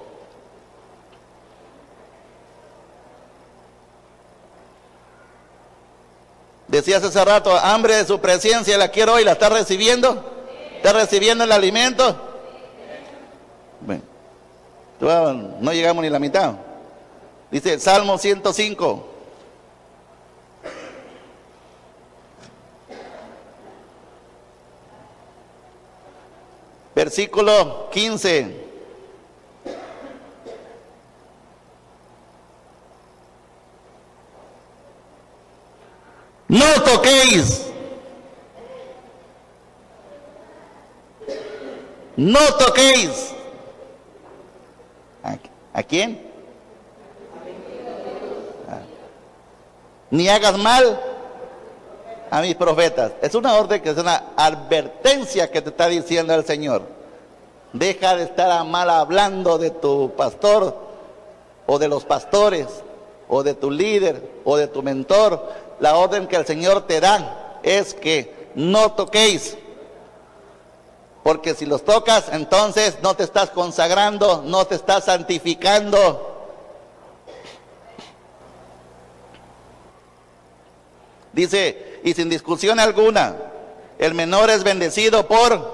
Decías hace rato, hambre de su presencia, la quiero hoy, ¿la está recibiendo? ¿Está recibiendo el alimento? Bueno, no llegamos ni a la mitad. Dice Salmo 105. Versículo 15. No toquéis. No toquéis. ¿A quién? Ni hagas mal a mis profetas. Es una orden, que es una advertencia que te está diciendo el Señor. Deja de estar mal hablando de tu pastor, o de los pastores, o de tu líder, o de tu mentor. La orden que el Señor te da es que no toquéis. Porque si los tocas, entonces no te estás consagrando, no te estás santificando. Dice, y sin discusión alguna, el menor es bendecido por.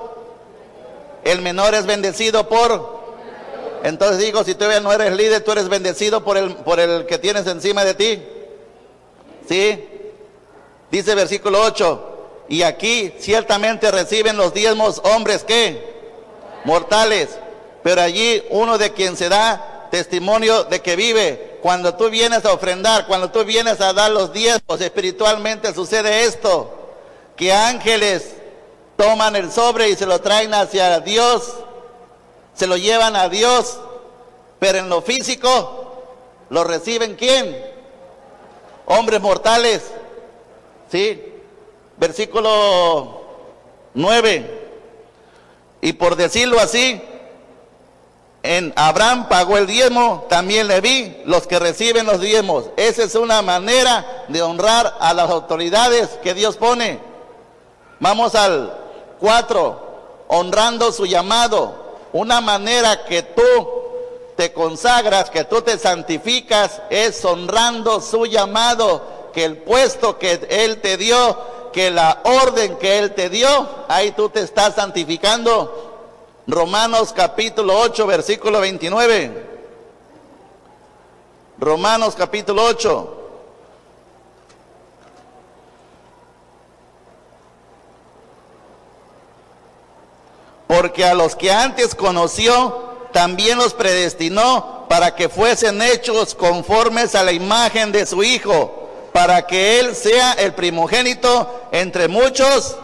Entonces digo, si todavía no eres líder, tú eres bendecido por el que tienes encima de ti. ¿Sí? Dice versículo 8. Y aquí ciertamente reciben los diezmos hombres que mortales, pero allí uno de quien se da testimonio de que vive. Cuando tú vienes a ofrendar, cuando tú vienes a dar los diezmos, espiritualmente sucede esto, que ángeles toman el sobre y se lo traen hacia Dios, se lo llevan a Dios, pero en lo físico ¿Lo reciben quién? Hombres mortales. ¿Sí? Versículo 9. Y por decirlo así, en Abraham pagó el diezmo, también Leví, los que reciben los diezmos. Esa es una manera de honrar a las autoridades que Dios pone. Vamos al 4, honrando su llamado. Una manera que tú te consagras, que tú te santificas, es honrando su llamado, que el puesto que Él te dio, que la orden que Él te dio, ahí tú te estás santificando. Romanos capítulo 8, versículo 29. Romanos capítulo 8. Porque a los que antes conoció, también los predestinó para que fuesen hechos conformes a la imagen de su Hijo, para que Él sea el primogénito entre muchos,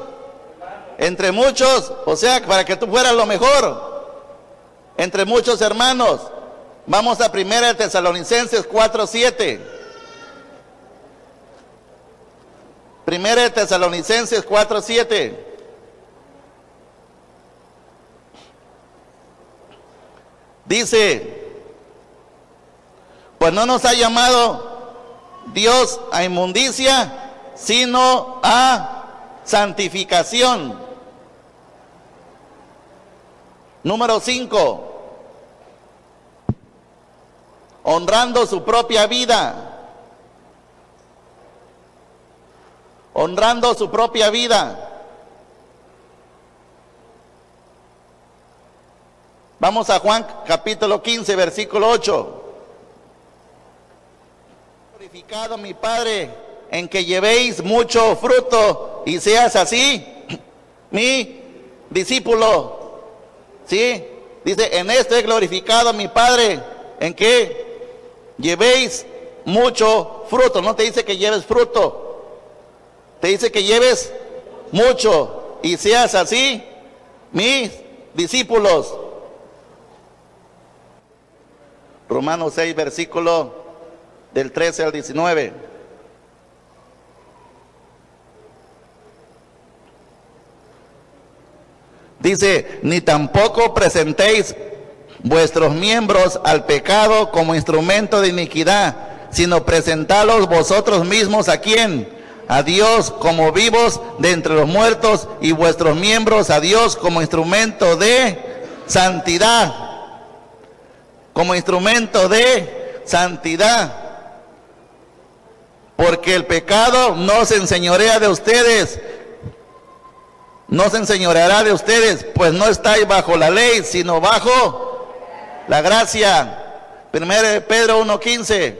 o sea, para que tú fueras lo mejor, entre muchos hermanos. Vamos a 1 Tesalonicenses 4:7. 1 Tesalonicenses 4:7. Dice, pues no nos ha llamado Dios a inmundicia, sino a santificación. Número 5, honrando su propia vida. Honrando su propia vida. Vamos a Juan capítulo 15, versículo 8. Glorificado mi Padre, en que llevéis mucho fruto y seas así mi discípulo. ¿Sí? Dice, en esto he glorificado a mi Padre, en que llevéis mucho fruto. No te dice que lleves fruto, te dice que lleves mucho y seas así mis discípulos. Romanos 6, versículo del 13 al 19. Dice, ni tampoco presentéis vuestros miembros al pecado como instrumento de iniquidad, sino presentalos vosotros mismos ¿a quién? A Dios como vivos de entre los muertos, y vuestros miembros a Dios como instrumento de santidad. Como instrumento de santidad. Porque el pecado no se enseñorea de ustedes, no se enseñoreará de ustedes, pues no estáis bajo la ley, sino bajo la gracia. 1 Pedro 1:15.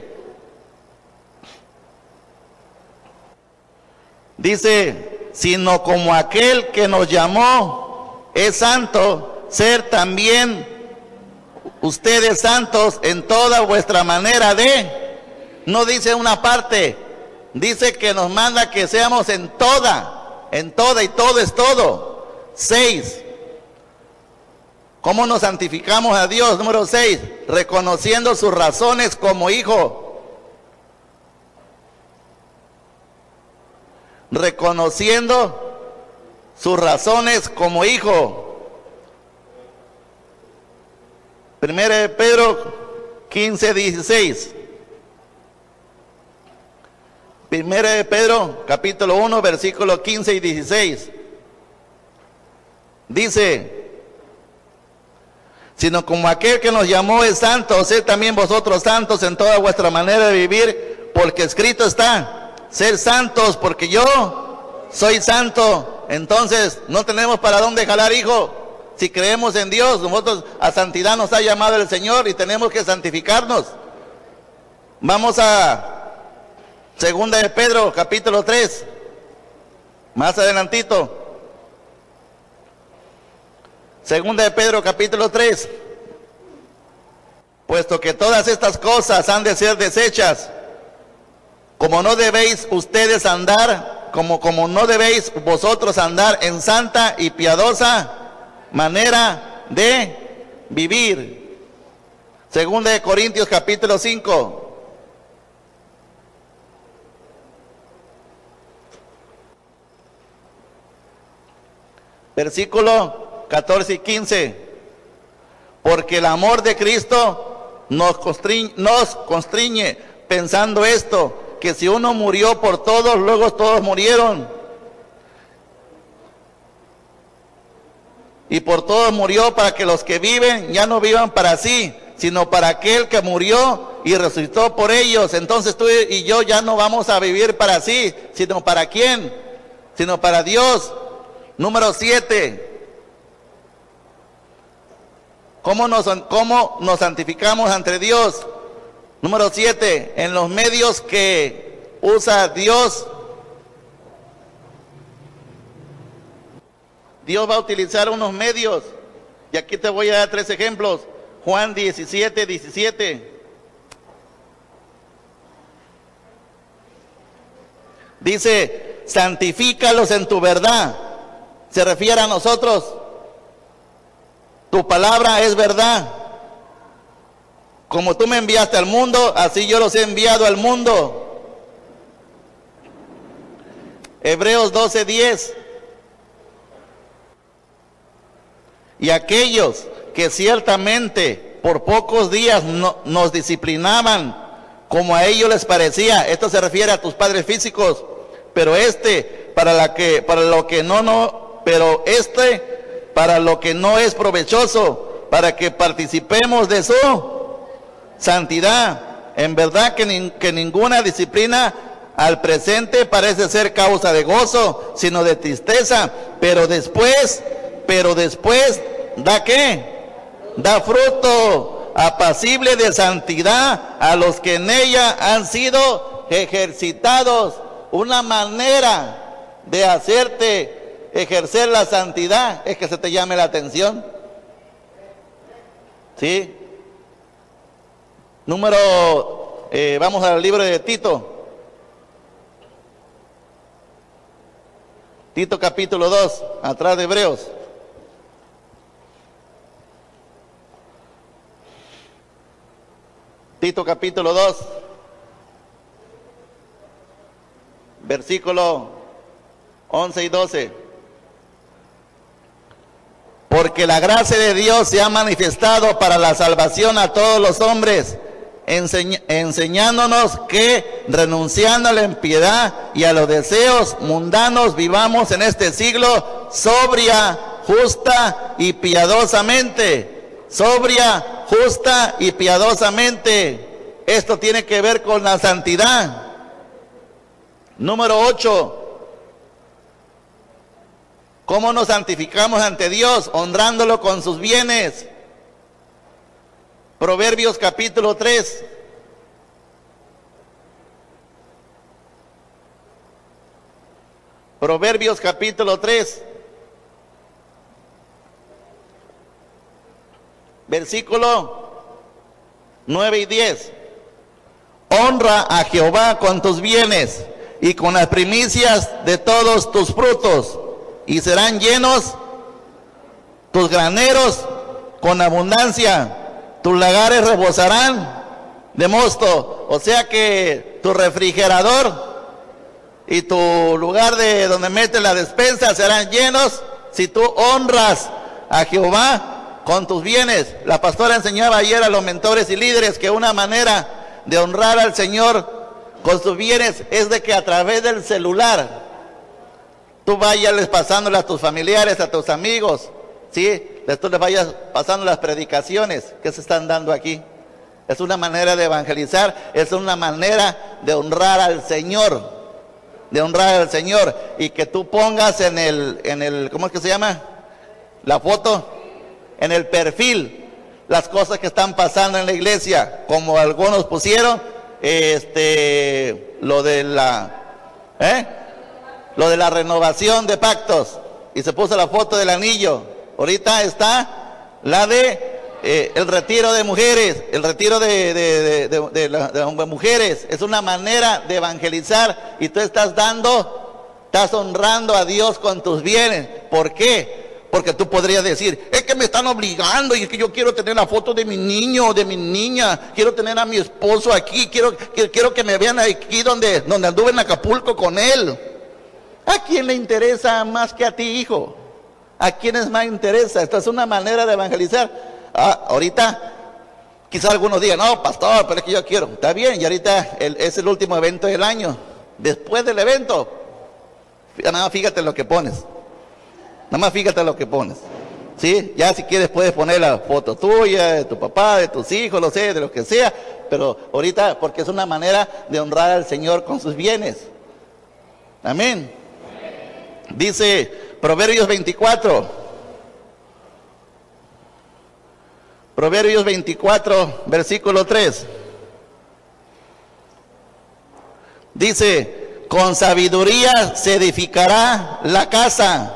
Dice, sino como aquel que nos llamó es santo, ser también ustedes santos en toda vuestra manera de. No dice una parte, dice que nos manda que seamos en toda, y todo es todo. 6. ¿Cómo nos santificamos a Dios? Número 6, reconociendo sus razones como hijo. Reconociendo sus razones como hijo. 1 Pedro 15:16. 1 Pedro capítulo 1, versículos 15 y 16. Dice, sino como aquel que nos llamó es santo, sed también vosotros santos en toda vuestra manera de vivir, porque escrito está, sed santos porque yo soy santo. Entonces no tenemos para dónde jalar, hijo. Si creemos en Dios, nosotros a santidad nos ha llamado el Señor y tenemos que santificarnos. Vamos a Segunda de Pedro, capítulo 3, más adelantito. Segunda de Pedro, capítulo 3. Puesto que todas estas cosas han de ser desechas, como no debéis ustedes andar, como no debéis vosotros andar en santa y piadosa manera de vivir. Segunda de Corintios, capítulo 5. Versículo 14 y 15. Porque el amor de Cristo nos constriñe, pensando esto, que si uno murió por todos, luego todos murieron. Y por todos murió, para que los que viven ya no vivan para sí, sino para aquel que murió y resucitó por ellos. Entonces tú y yo ya no vamos a vivir para sí, sino para quién, sino para Dios. Número 7. ¿Cómo nos santificamos ante Dios? Número 7. En los medios que usa Dios. Dios va a utilizar unos medios. Y aquí te voy a dar 3 ejemplos. Juan 17, 17. Dice, santifícalos en tu verdad. Se refiere a nosotros. Tu palabra es verdad. Como tú me enviaste al mundo, así yo los he enviado al mundo. Hebreos 12, 10. Y aquellos que ciertamente por pocos días nos disciplinaban como a ellos les parecía. Esto se refiere a tus padres físicos. Pero para lo que no es provechoso, para que participemos de su santidad. En verdad que ninguna disciplina al presente parece ser causa de gozo, sino de tristeza. Pero después, ¿da qué? Da fruto apacible de santidad a los que en ella han sido ejercitados. Una manera de hacerte ejercer la santidad es que se te llame la atención. ¿Sí? Vamos al libro de Tito. Tito capítulo 2, atrás de Hebreos. Tito capítulo 2, versículo 11 y 12. Porque la gracia de Dios se ha manifestado para la salvación a todos los hombres, enseñándonos que, renunciando a la impiedad y a los deseos mundanos, vivamos en este siglo sobria, justa y piadosamente. Sobria, justa y piadosamente. Esto tiene que ver con la santidad. Número 8. ¿Cómo nos santificamos ante Dios? Honrándolo con sus bienes. Proverbios capítulo 3. Proverbios capítulo 3. Versículo 9 y 10. Honra a Jehová con tus bienes y con las primicias de todos tus frutos, y serán llenos tus graneros con abundancia, tus lagares rebosarán de mosto. O sea que tu refrigerador y tu lugar de donde metes la despensa serán llenos si tú honras a Jehová con tus bienes. La pastora enseñaba ayer a los mentores y líderes que una manera de honrar al Señor con sus bienes es de que a través del celular tú vayas pasándoles a tus familiares, a tus amigos, ¿sí? Tú les vayas pasando las predicaciones que se están dando aquí. Es una manera de evangelizar, es una manera de honrar al Señor, y que tú pongas en el ¿cómo es que se llama? La foto, en el perfil, las cosas que están pasando en la iglesia, como algunos pusieron, lo de la renovación de pactos, y se puso la foto del anillo. Ahorita está la de el retiro de mujeres, el retiro de mujeres. Es una manera de evangelizar, y tú estás honrando a Dios con tus bienes. ¿Por qué? Porque tú podrías decir, es que me están obligando, y es que yo quiero tener la foto de mi niño o de mi niña, quiero tener a mi esposo aquí, quiero que me vean aquí donde anduve en Acapulco con él. ¿A quién le interesa más que a ti, hijo? ¿A quiénes más interesa? Esta es una manera de evangelizar. Ahorita, quizás algunos digan, no, pastor, pero es que yo quiero. Está bien, y ahorita es el último evento del año. Después del evento, nada más fíjate lo que pones. Nada más fíjate lo que pones. ¿Sí? Ya si quieres puedes poner la foto tuya, de tu papá, de tus hijos, no sé, de lo que sea. Pero ahorita, porque es una manera de honrar al Señor con sus bienes. Amén. Dice Proverbios 24. Proverbios 24, versículo 3. Dice, con sabiduría se edificará la casa.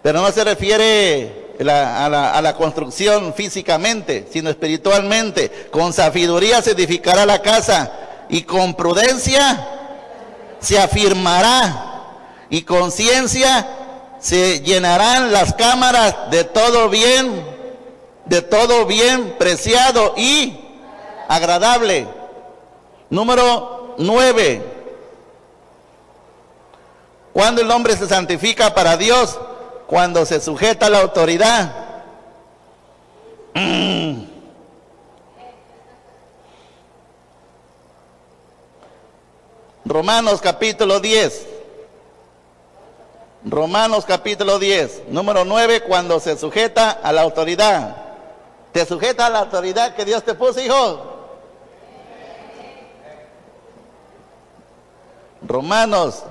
Pero no se refiere a la construcción físicamente, sino espiritualmente. Con sabiduría se edificará la casa y con prudencia se afirmará. Y con ciencia se llenarán las cámaras de todo bien preciado y agradable. Número 9. Cuando el hombre se santifica para Dios, cuando se sujeta a la autoridad. Romanos capítulo 10. Romanos capítulo 10, número 9, cuando se sujeta a la autoridad. ¿Te sujeta a la autoridad que Dios te puso, hijo? Romanos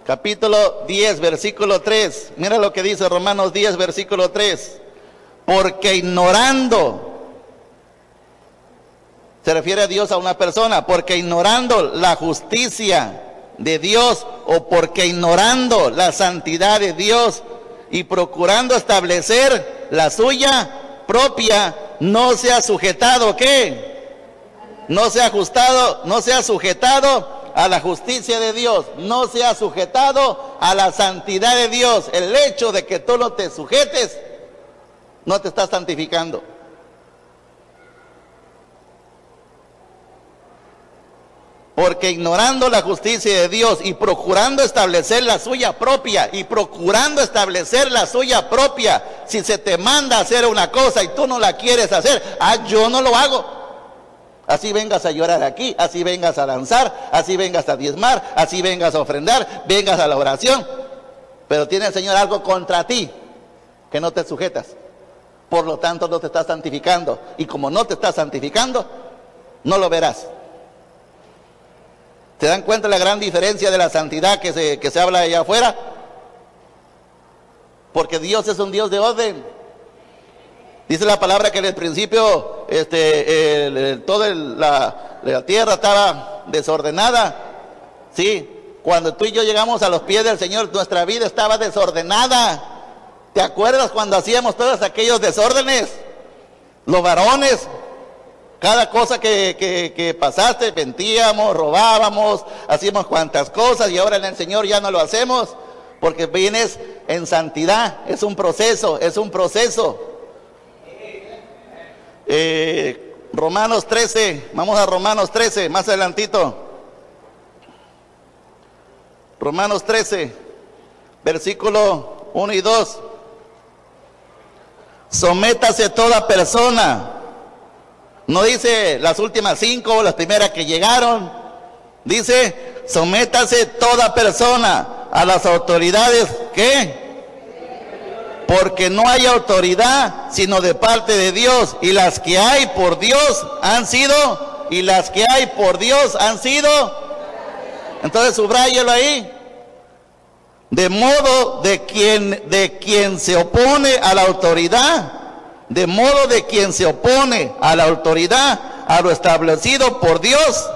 capítulo 10, versículo 3. Mira lo que dice Romanos 10, versículo 3. Porque ignorando, se refiere a Dios a una persona, porque ignorando la justicia de Dios, o porque ignorando la santidad de Dios y procurando establecer la suya propia, no se ha sujetado, ¿qué? No se ha ajustado, no se ha sujetado a la justicia de Dios, no se ha sujetado a la santidad de Dios. El hecho de que tú no te sujetes, no te estás santificando. Porque ignorando la justicia de Dios y procurando establecer la suya propia, si se te manda a hacer una cosa y tú no la quieres hacer, yo no lo hago. Así vengas a llorar aquí, así vengas a danzar, así vengas a diezmar, así vengas a ofrendar, vengas a la oración. Pero tiene el Señor algo contra ti, que no te sujetas. Por lo tanto no te estás santificando. Y como no te estás santificando, no lo verás. ¿Se dan cuenta la gran diferencia de la santidad que se habla allá afuera? Porque Dios es un Dios de orden. Dice la palabra que en el principio toda la tierra estaba desordenada. Sí, cuando tú y yo llegamos a los pies del Señor, nuestra vida estaba desordenada. ¿Te acuerdas cuando hacíamos todos aquellos desórdenes? Los varones, cada cosa que pasaste, mentíamos, robábamos, hacíamos cuantas cosas, y ahora en el Señor ya no lo hacemos, porque vienes en santidad. Es un proceso, Romanos 13, vamos a Romanos 13, más adelantito. Romanos 13, versículo 1 y 2. Sométase toda persona. No dice las últimas 5 o las primeras que llegaron. Dice, sométase toda persona a las autoridades, ¿qué? Porque no hay autoridad sino de parte de Dios, y las que hay por Dios han sido, entonces subráyelo ahí. De modo de quien se opone a la autoridad, a lo establecido por Dios,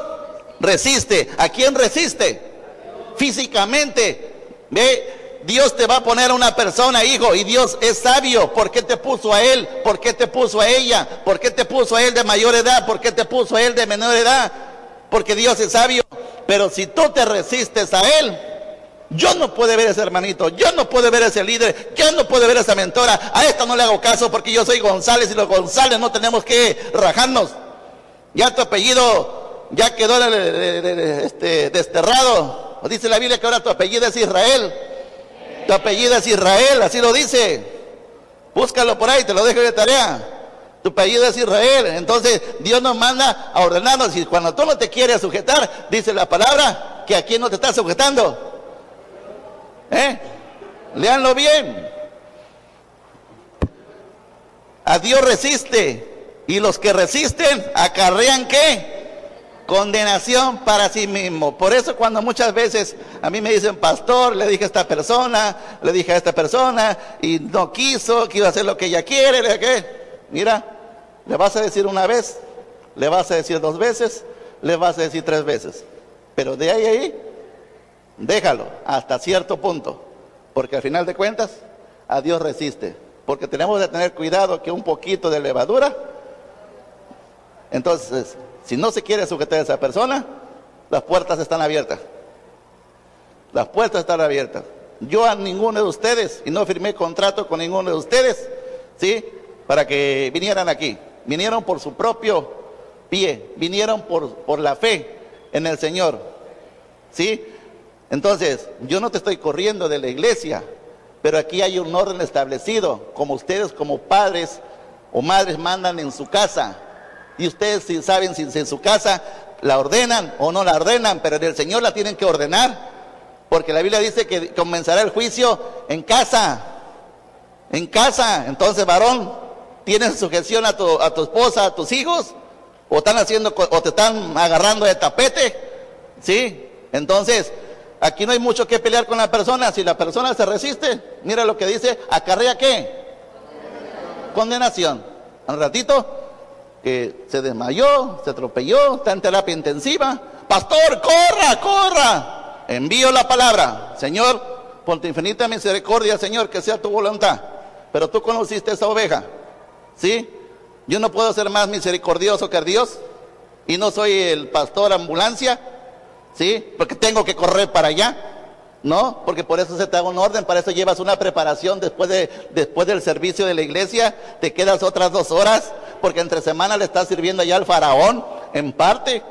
resiste. ¿A quién resiste? Físicamente. Ve, Dios te va a poner a una persona, hijo, y Dios es sabio. ¿Por qué te puso a él? ¿Por qué te puso a ella? ¿Por qué te puso a él de mayor edad? ¿Por qué te puso a él de menor edad? Porque Dios es sabio. Pero si tú te resistes a él, yo no puedo ver a ese hermanito, yo no puedo ver a ese líder, yo no puedo ver a esa mentora. A esta no le hago caso porque yo soy González, y los González no tenemos que rajarnos. Ya tu apellido ya quedó desterrado. Dice la Biblia que ahora tu apellido es Israel. Tu apellido es Israel, así lo dice. Búscalo por ahí, te lo dejo de tarea. Tu apellido es Israel. Entonces Dios nos manda a ordenarnos. Y cuando tú no te quieres sujetar, dice la palabra, que a quién no te está sujetando. Léanlo bien. A Dios resiste. Y los que resisten acarrean ¿qué? Condenación para sí mismo. Por eso cuando muchas veces a mí me dicen, pastor, le dije a esta persona, le dije a esta persona, y no quiso hacer lo que ella quiere, le dije, ¿qué? Mira, le vas a decir una vez, le vas a decir 2 veces, le vas a decir 3 veces. Pero de ahí, déjalo hasta cierto punto. Porque al final de cuentas, a Dios resiste. Porque tenemos que tener cuidado que un poquito de levadura. Entonces, si no se quiere sujetar a esa persona, las puertas están abiertas. Las puertas están abiertas. Yo a ninguno de ustedes, y no firmé contrato con ninguno de ustedes, ¿sí? Para que vinieran aquí. Vinieron por su propio pie, vinieron por la fe en el Señor, ¿sí? Entonces, yo no te estoy corriendo de la iglesia, pero aquí hay un orden establecido, como ustedes como padres o madres mandan en su casa. Y ustedes si saben si en su casa la ordenan o no la ordenan, pero en el Señor la tienen que ordenar, porque la Biblia dice que comenzará el juicio en casa. En casa. Entonces, varón, ¿tienes sujeción a tu esposa, a tus hijos? ¿O te están agarrando de tapete? ¿Sí? Entonces, aquí no hay mucho que pelear con la persona. Si la persona se resiste, mira lo que dice, ¿acarrea qué? Condenación. Un ratito que se desmayó, se atropelló, está en terapia intensiva. Pastor, corra. Envío la palabra. Señor, por tu infinita misericordia, Señor, que sea tu voluntad. Pero tú conociste esa oveja, ¿sí? Yo no puedo ser más misericordioso que Dios. Y no soy el pastor ambulancia, ¿sí? Porque tengo que correr para allá. No, porque por eso se te da un orden, para eso llevas una preparación después del servicio de la iglesia, te quedas otras 2 horas, porque entre semana le estás sirviendo allá al faraón, en parte,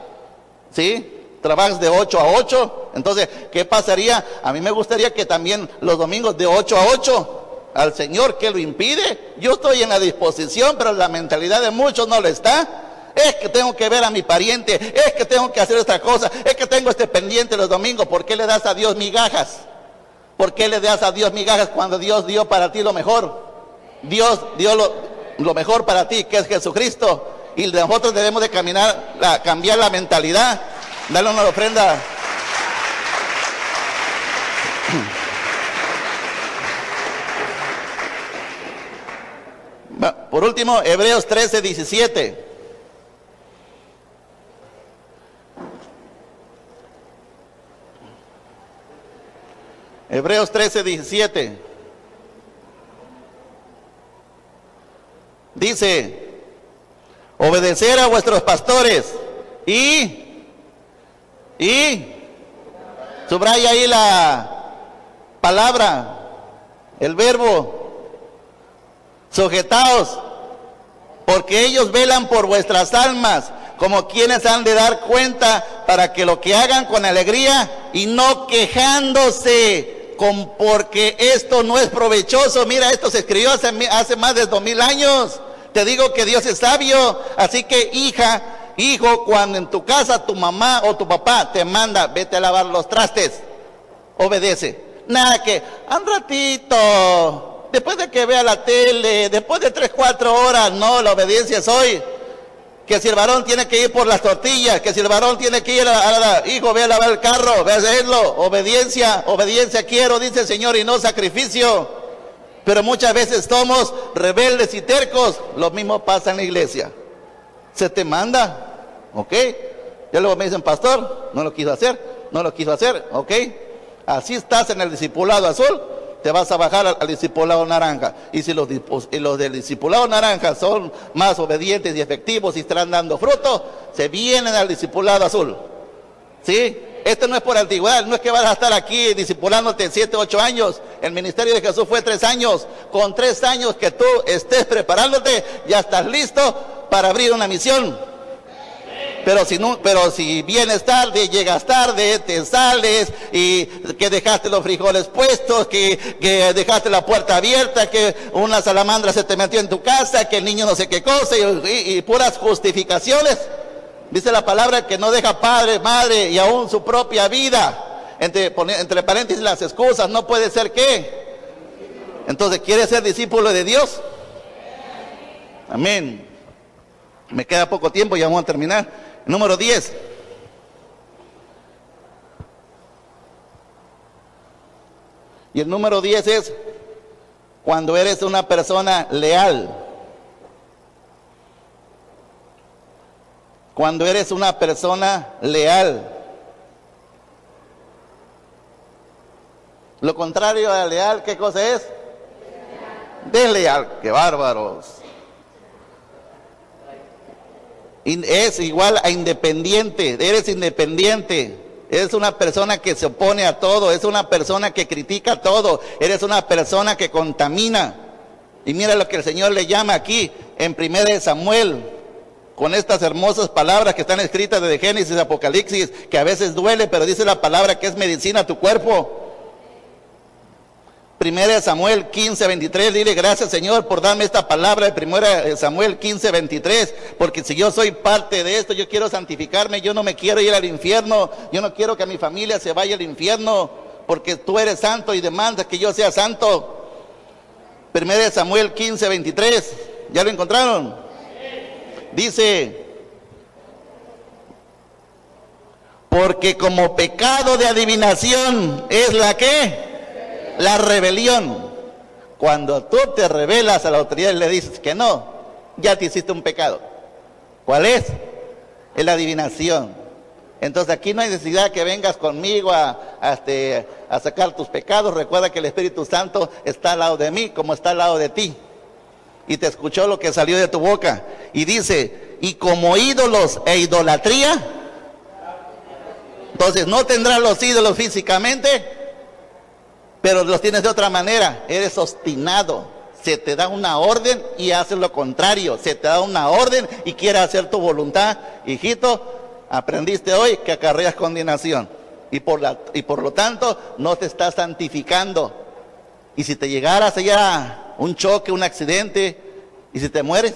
¿sí? Trabajas de 8 a 8, entonces, ¿qué pasaría? A mí me gustaría que también los domingos de 8 a 8, al Señor, ¿qué lo impide? Yo estoy en la disposición, pero la mentalidad de muchos no lo está. Es que tengo que ver a mi pariente, es que tengo que hacer esta cosa, es que tengo este pendiente los domingos. ¿Por qué le das a Dios migajas? ¿Por qué le das a Dios migajas cuando Dios dio para ti lo mejor? Dios dio lo mejor para ti, que es Jesucristo. Y nosotros debemos de cambiar la mentalidad. Dale una ofrenda. Por último, Hebreos 13:17. Hebreos 13:17 dice, obedecer a vuestros pastores y subraya ahí la palabra, el verbo, sujetaos, porque ellos velan por vuestras almas, como quienes han de dar cuenta, para que lo que hagan con alegría y no quejándose, porque esto no es provechoso. Mira, esto se escribió hace más de 2000 años. Te digo que Dios es sabio. Así que hija, hijo, cuando en tu casa tu mamá o tu papá te manda, vete a lavar los trastes, obedece. Nada que, un ratito, después de que vea la tele, después de 3-4 horas, no, la obediencia es hoy. Que si el varón tiene que ir por las tortillas, que si el varón tiene que ir hijo, ve a lavar el carro, ve a hacerlo, obediencia quiero, dice el Señor, y no sacrificio. Pero muchas veces somos rebeldes y tercos. Lo mismo pasa en la iglesia. Se te manda, ¿ok? Ya luego me dicen, pastor, no lo quiso hacer, ¿ok? Así estás en el discipulado azul, te vas a bajar al discipulado naranja. Y si los del discipulado naranja son más obedientes y efectivos y están dando fruto, se vienen al discipulado azul. ¿Sí? Esto no es por antigüedad, no es que vas a estar aquí discipulándote 7, 8 años. El ministerio de Jesús fue 3 años. Con 3 años que tú estés preparándote, ya estás listo para abrir una misión. Pero si vienes tarde, llegas tarde, te sales y que dejaste los frijoles puestos, que dejaste la puerta abierta, que una salamandra se te metió en tu casa, que el niño no sé qué cosa y puras justificaciones. Dice la palabra que no deja padre, madre y aún su propia vida. Entre paréntesis las excusas, no puede ser que. Entonces, ¿quiere ser discípulo de Dios? Amén. Me queda poco tiempo, ya vamos a terminar. Número 10. Y el número 10 es cuando eres una persona leal. Cuando eres una persona leal. Lo contrario a leal, ¿qué cosa es? Desleal. ¡Qué bárbaros! Es igual a independiente. Eres independiente. Eres una persona que se opone a todo. Es una persona que critica todo. Eres una persona que contamina. Y mira lo que el Señor le llama aquí en 1 Samuel, con estas hermosas palabras que están escritas desde Génesis, Apocalipsis, que a veces duele, pero dice la palabra que es medicina a tu cuerpo. 1 Samuel 15:23, dile gracias Señor por darme esta palabra de 1 Samuel 15:23, porque si yo soy parte de esto, yo quiero santificarme, yo no me quiero ir al infierno, yo no quiero que mi familia se vaya al infierno, porque tú eres santo y demandas que yo sea santo. 1 Samuel 15:23, ¿ya lo encontraron? Dice, porque como pecado de adivinación es la que... la rebelión. Cuando tú te rebelas a la autoridad y le dices que no, ya te hiciste un pecado. ¿Cuál es? Es la adivinación. Entonces aquí no hay necesidad que vengas conmigo a sacar tus pecados. Recuerda que el Espíritu Santo está al lado de mí como está al lado de ti. Y te escuchó lo que salió de tu boca. Y dice, y como ídolos e idolatría. Entonces no tendrás los ídolos físicamente, pero los tienes de otra manera. Eres obstinado. Se te da una orden y haces lo contrario. Se te da una orden y quieres hacer tu voluntad. Hijito, aprendiste hoy que acarreas condenación. Y por lo tanto, no te estás santificando. Y si te llegaras allá un choque, un accidente, y si te mueres,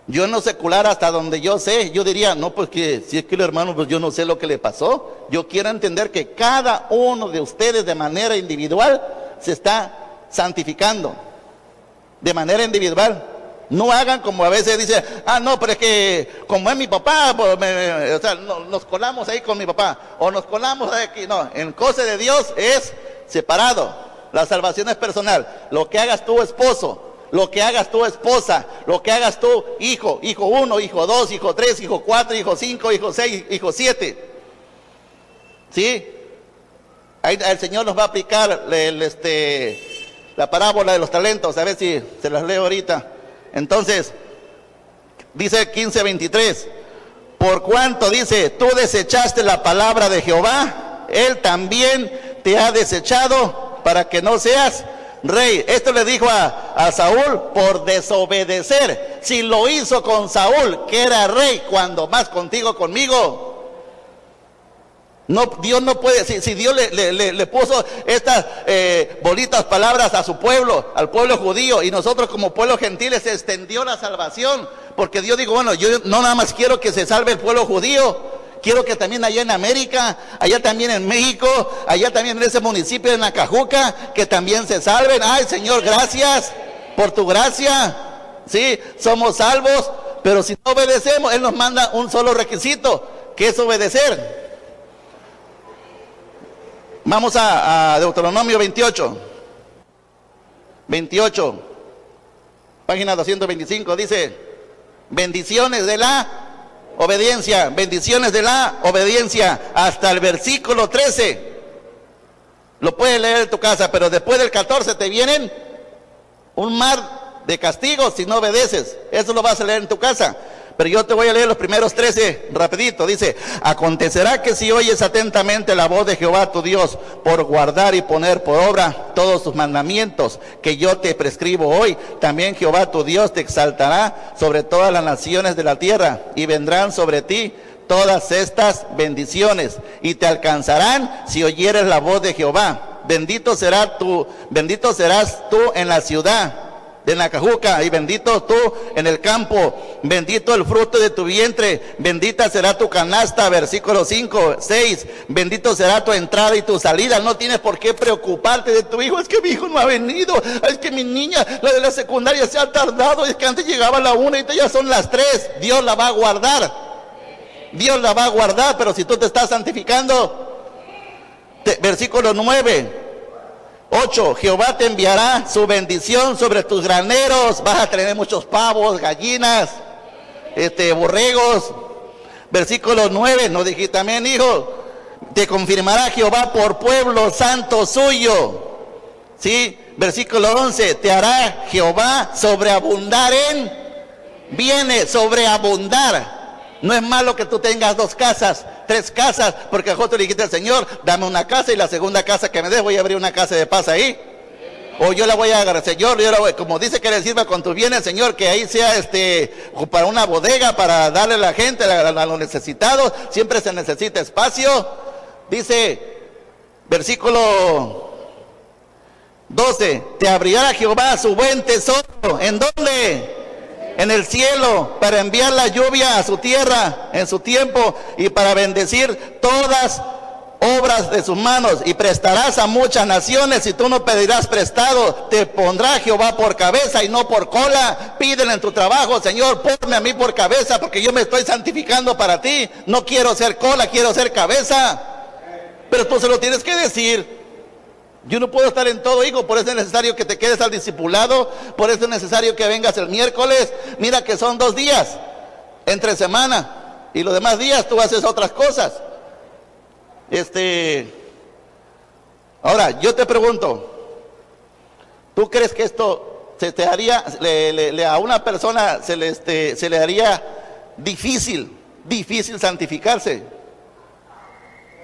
yo no secular hasta donde yo sé, yo diría, no, pues que si es que el hermano, pues yo no sé lo que le pasó. Yo quiero entender que cada uno de ustedes de manera individual se está santificando, de manera individual. No hagan como a veces dice, no, pero es que como es mi papá, pues o sea, nos colamos ahí con mi papá, o nos colamos aquí. No, en cosas de Dios es separado. La salvación es personal. Lo que hagas tú, esposo, lo que hagas tú, esposa, lo que hagas tú, hijo, hijo 1, hijo 2, hijo 3, hijo 4, hijo 5, hijo 6, hijo 7. ¿Sí? Ahí el Señor nos va a aplicar la parábola de los talentos, a ver si se las leo ahorita. Entonces, dice 15:23, por cuanto dice, tú desechaste la palabra de Jehová, Él también te ha desechado para que no seas rey. Esto le dijo a Saúl por desobedecer. Si lo hizo con Saúl, que era rey, cuando más contigo, conmigo. No, Dios no puede, si Dios le puso estas bonitas palabras a su pueblo, al pueblo judío, y nosotros como pueblo gentiles se extendió la salvación, porque Dios dijo, bueno, yo no nada más quiero que se salve el pueblo judío, quiero que también allá en América, allá también en México, allá también en ese municipio de Nacajuca, que también se salven. Ay, Señor, gracias por tu gracia. Sí, somos salvos, pero si no obedecemos, Él nos manda un solo requisito, que es obedecer. Vamos a Deuteronomio 28, página 225, dice, bendiciones de la obediencia, bendiciones de la obediencia, hasta el versículo 13. Lo puedes leer en tu casa, pero después del 14 te vienen un mar de castigos si no obedeces. Eso lo vas a leer en tu casa. Pero yo te voy a leer los primeros 13 rapidito. Dice: acontecerá que si oyes atentamente la voz de Jehová tu Dios, por guardar y poner por obra todos sus mandamientos que yo te prescribo hoy, también Jehová tu Dios te exaltará sobre todas las naciones de la tierra, y vendrán sobre ti todas estas bendiciones, y te alcanzarán si oyeres la voz de Jehová. Bendito serás tú en la ciudad, de Nacajuca, y bendito tú en el campo, bendito el fruto de tu vientre, bendita será tu canasta. Versículo 5, 6, bendito será tu entrada y tu salida. No tienes por qué preocuparte de tu hijo: es que mi hijo no ha venido, es que mi niña, la de la secundaria, se ha tardado, es que antes llegaba a la 1 y ya son las 3. Dios la va a guardar, Dios la va a guardar, pero si tú te estás santificando. Versículo 9, 8, Jehová te enviará su bendición sobre tus graneros. Vas a tener muchos pavos, gallinas, borregos. Versículo 9, no dijiste amén, hijo. Te confirmará Jehová por pueblo santo suyo. ¿Sí? Versículo 11, te hará Jehová sobreabundar en bienes, sobreabundar. No es malo que tú tengas 2 casas, 3 casas, porque a Joto le dijiste al Señor: dame una casa, y la segunda casa que me des voy a abrir una casa de paz ahí. O yo la voy a agarrar, Señor, como dice que le sirva con tus bienes, Señor, que ahí sea para una bodega, para darle a la gente, a los necesitados. Siempre se necesita espacio. Dice, versículo 12, te abrirá Jehová su buen tesoro. ¿En dónde? En el cielo, para enviar la lluvia a su tierra en su tiempo, y para bendecir todas obras de sus manos. Y prestarás a muchas naciones, y tú no pedirás prestado. Te pondrá Jehová por cabeza y no por cola. Pídele en tu trabajo: Señor, ponme a mí por cabeza, porque yo me estoy santificando para ti. No quiero ser cola, quiero ser cabeza. Pero tú se lo tienes que decir. Yo no puedo estar en todo, hijo. Por eso es necesario que te quedes al discipulado. Por eso es necesario que vengas el miércoles. Mira que son 2 días entre semana, y los demás días tú haces otras cosas. Ahora yo te pregunto: ¿tú crees que esto se te haría, a una persona se le haría difícil santificarse?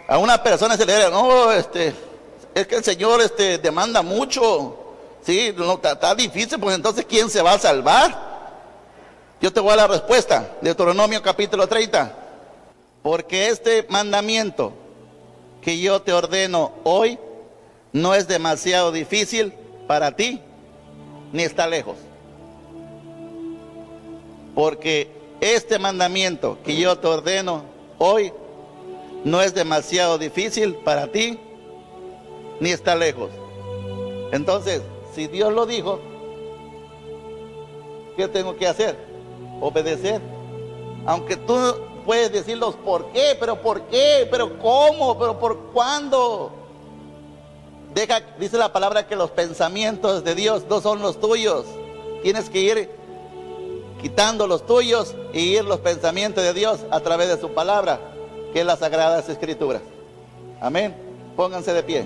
A una persona se le haría: no, es que el Señor demanda mucho, sí, no, está difícil, pues entonces ¿quién se va a salvar? Yo te voy a dar la respuesta. Deuteronomio capítulo 30. Porque este mandamiento que yo te ordeno hoy no es demasiado difícil para ti, ni está lejos. Porque este mandamiento que yo te ordeno hoy no es demasiado difícil para ti, ni está lejos. Entonces, si Dios lo dijo, ¿qué tengo que hacer? Obedecer. Aunque tú puedes decirlos por qué, pero cómo, pero por cuándo. Dice la palabra que los pensamientos de Dios no son los tuyos. Tienes que ir quitando los tuyos y ir los pensamientos de Dios a través de su palabra, que es las Sagradas Escrituras. Amén. Pónganse de pie.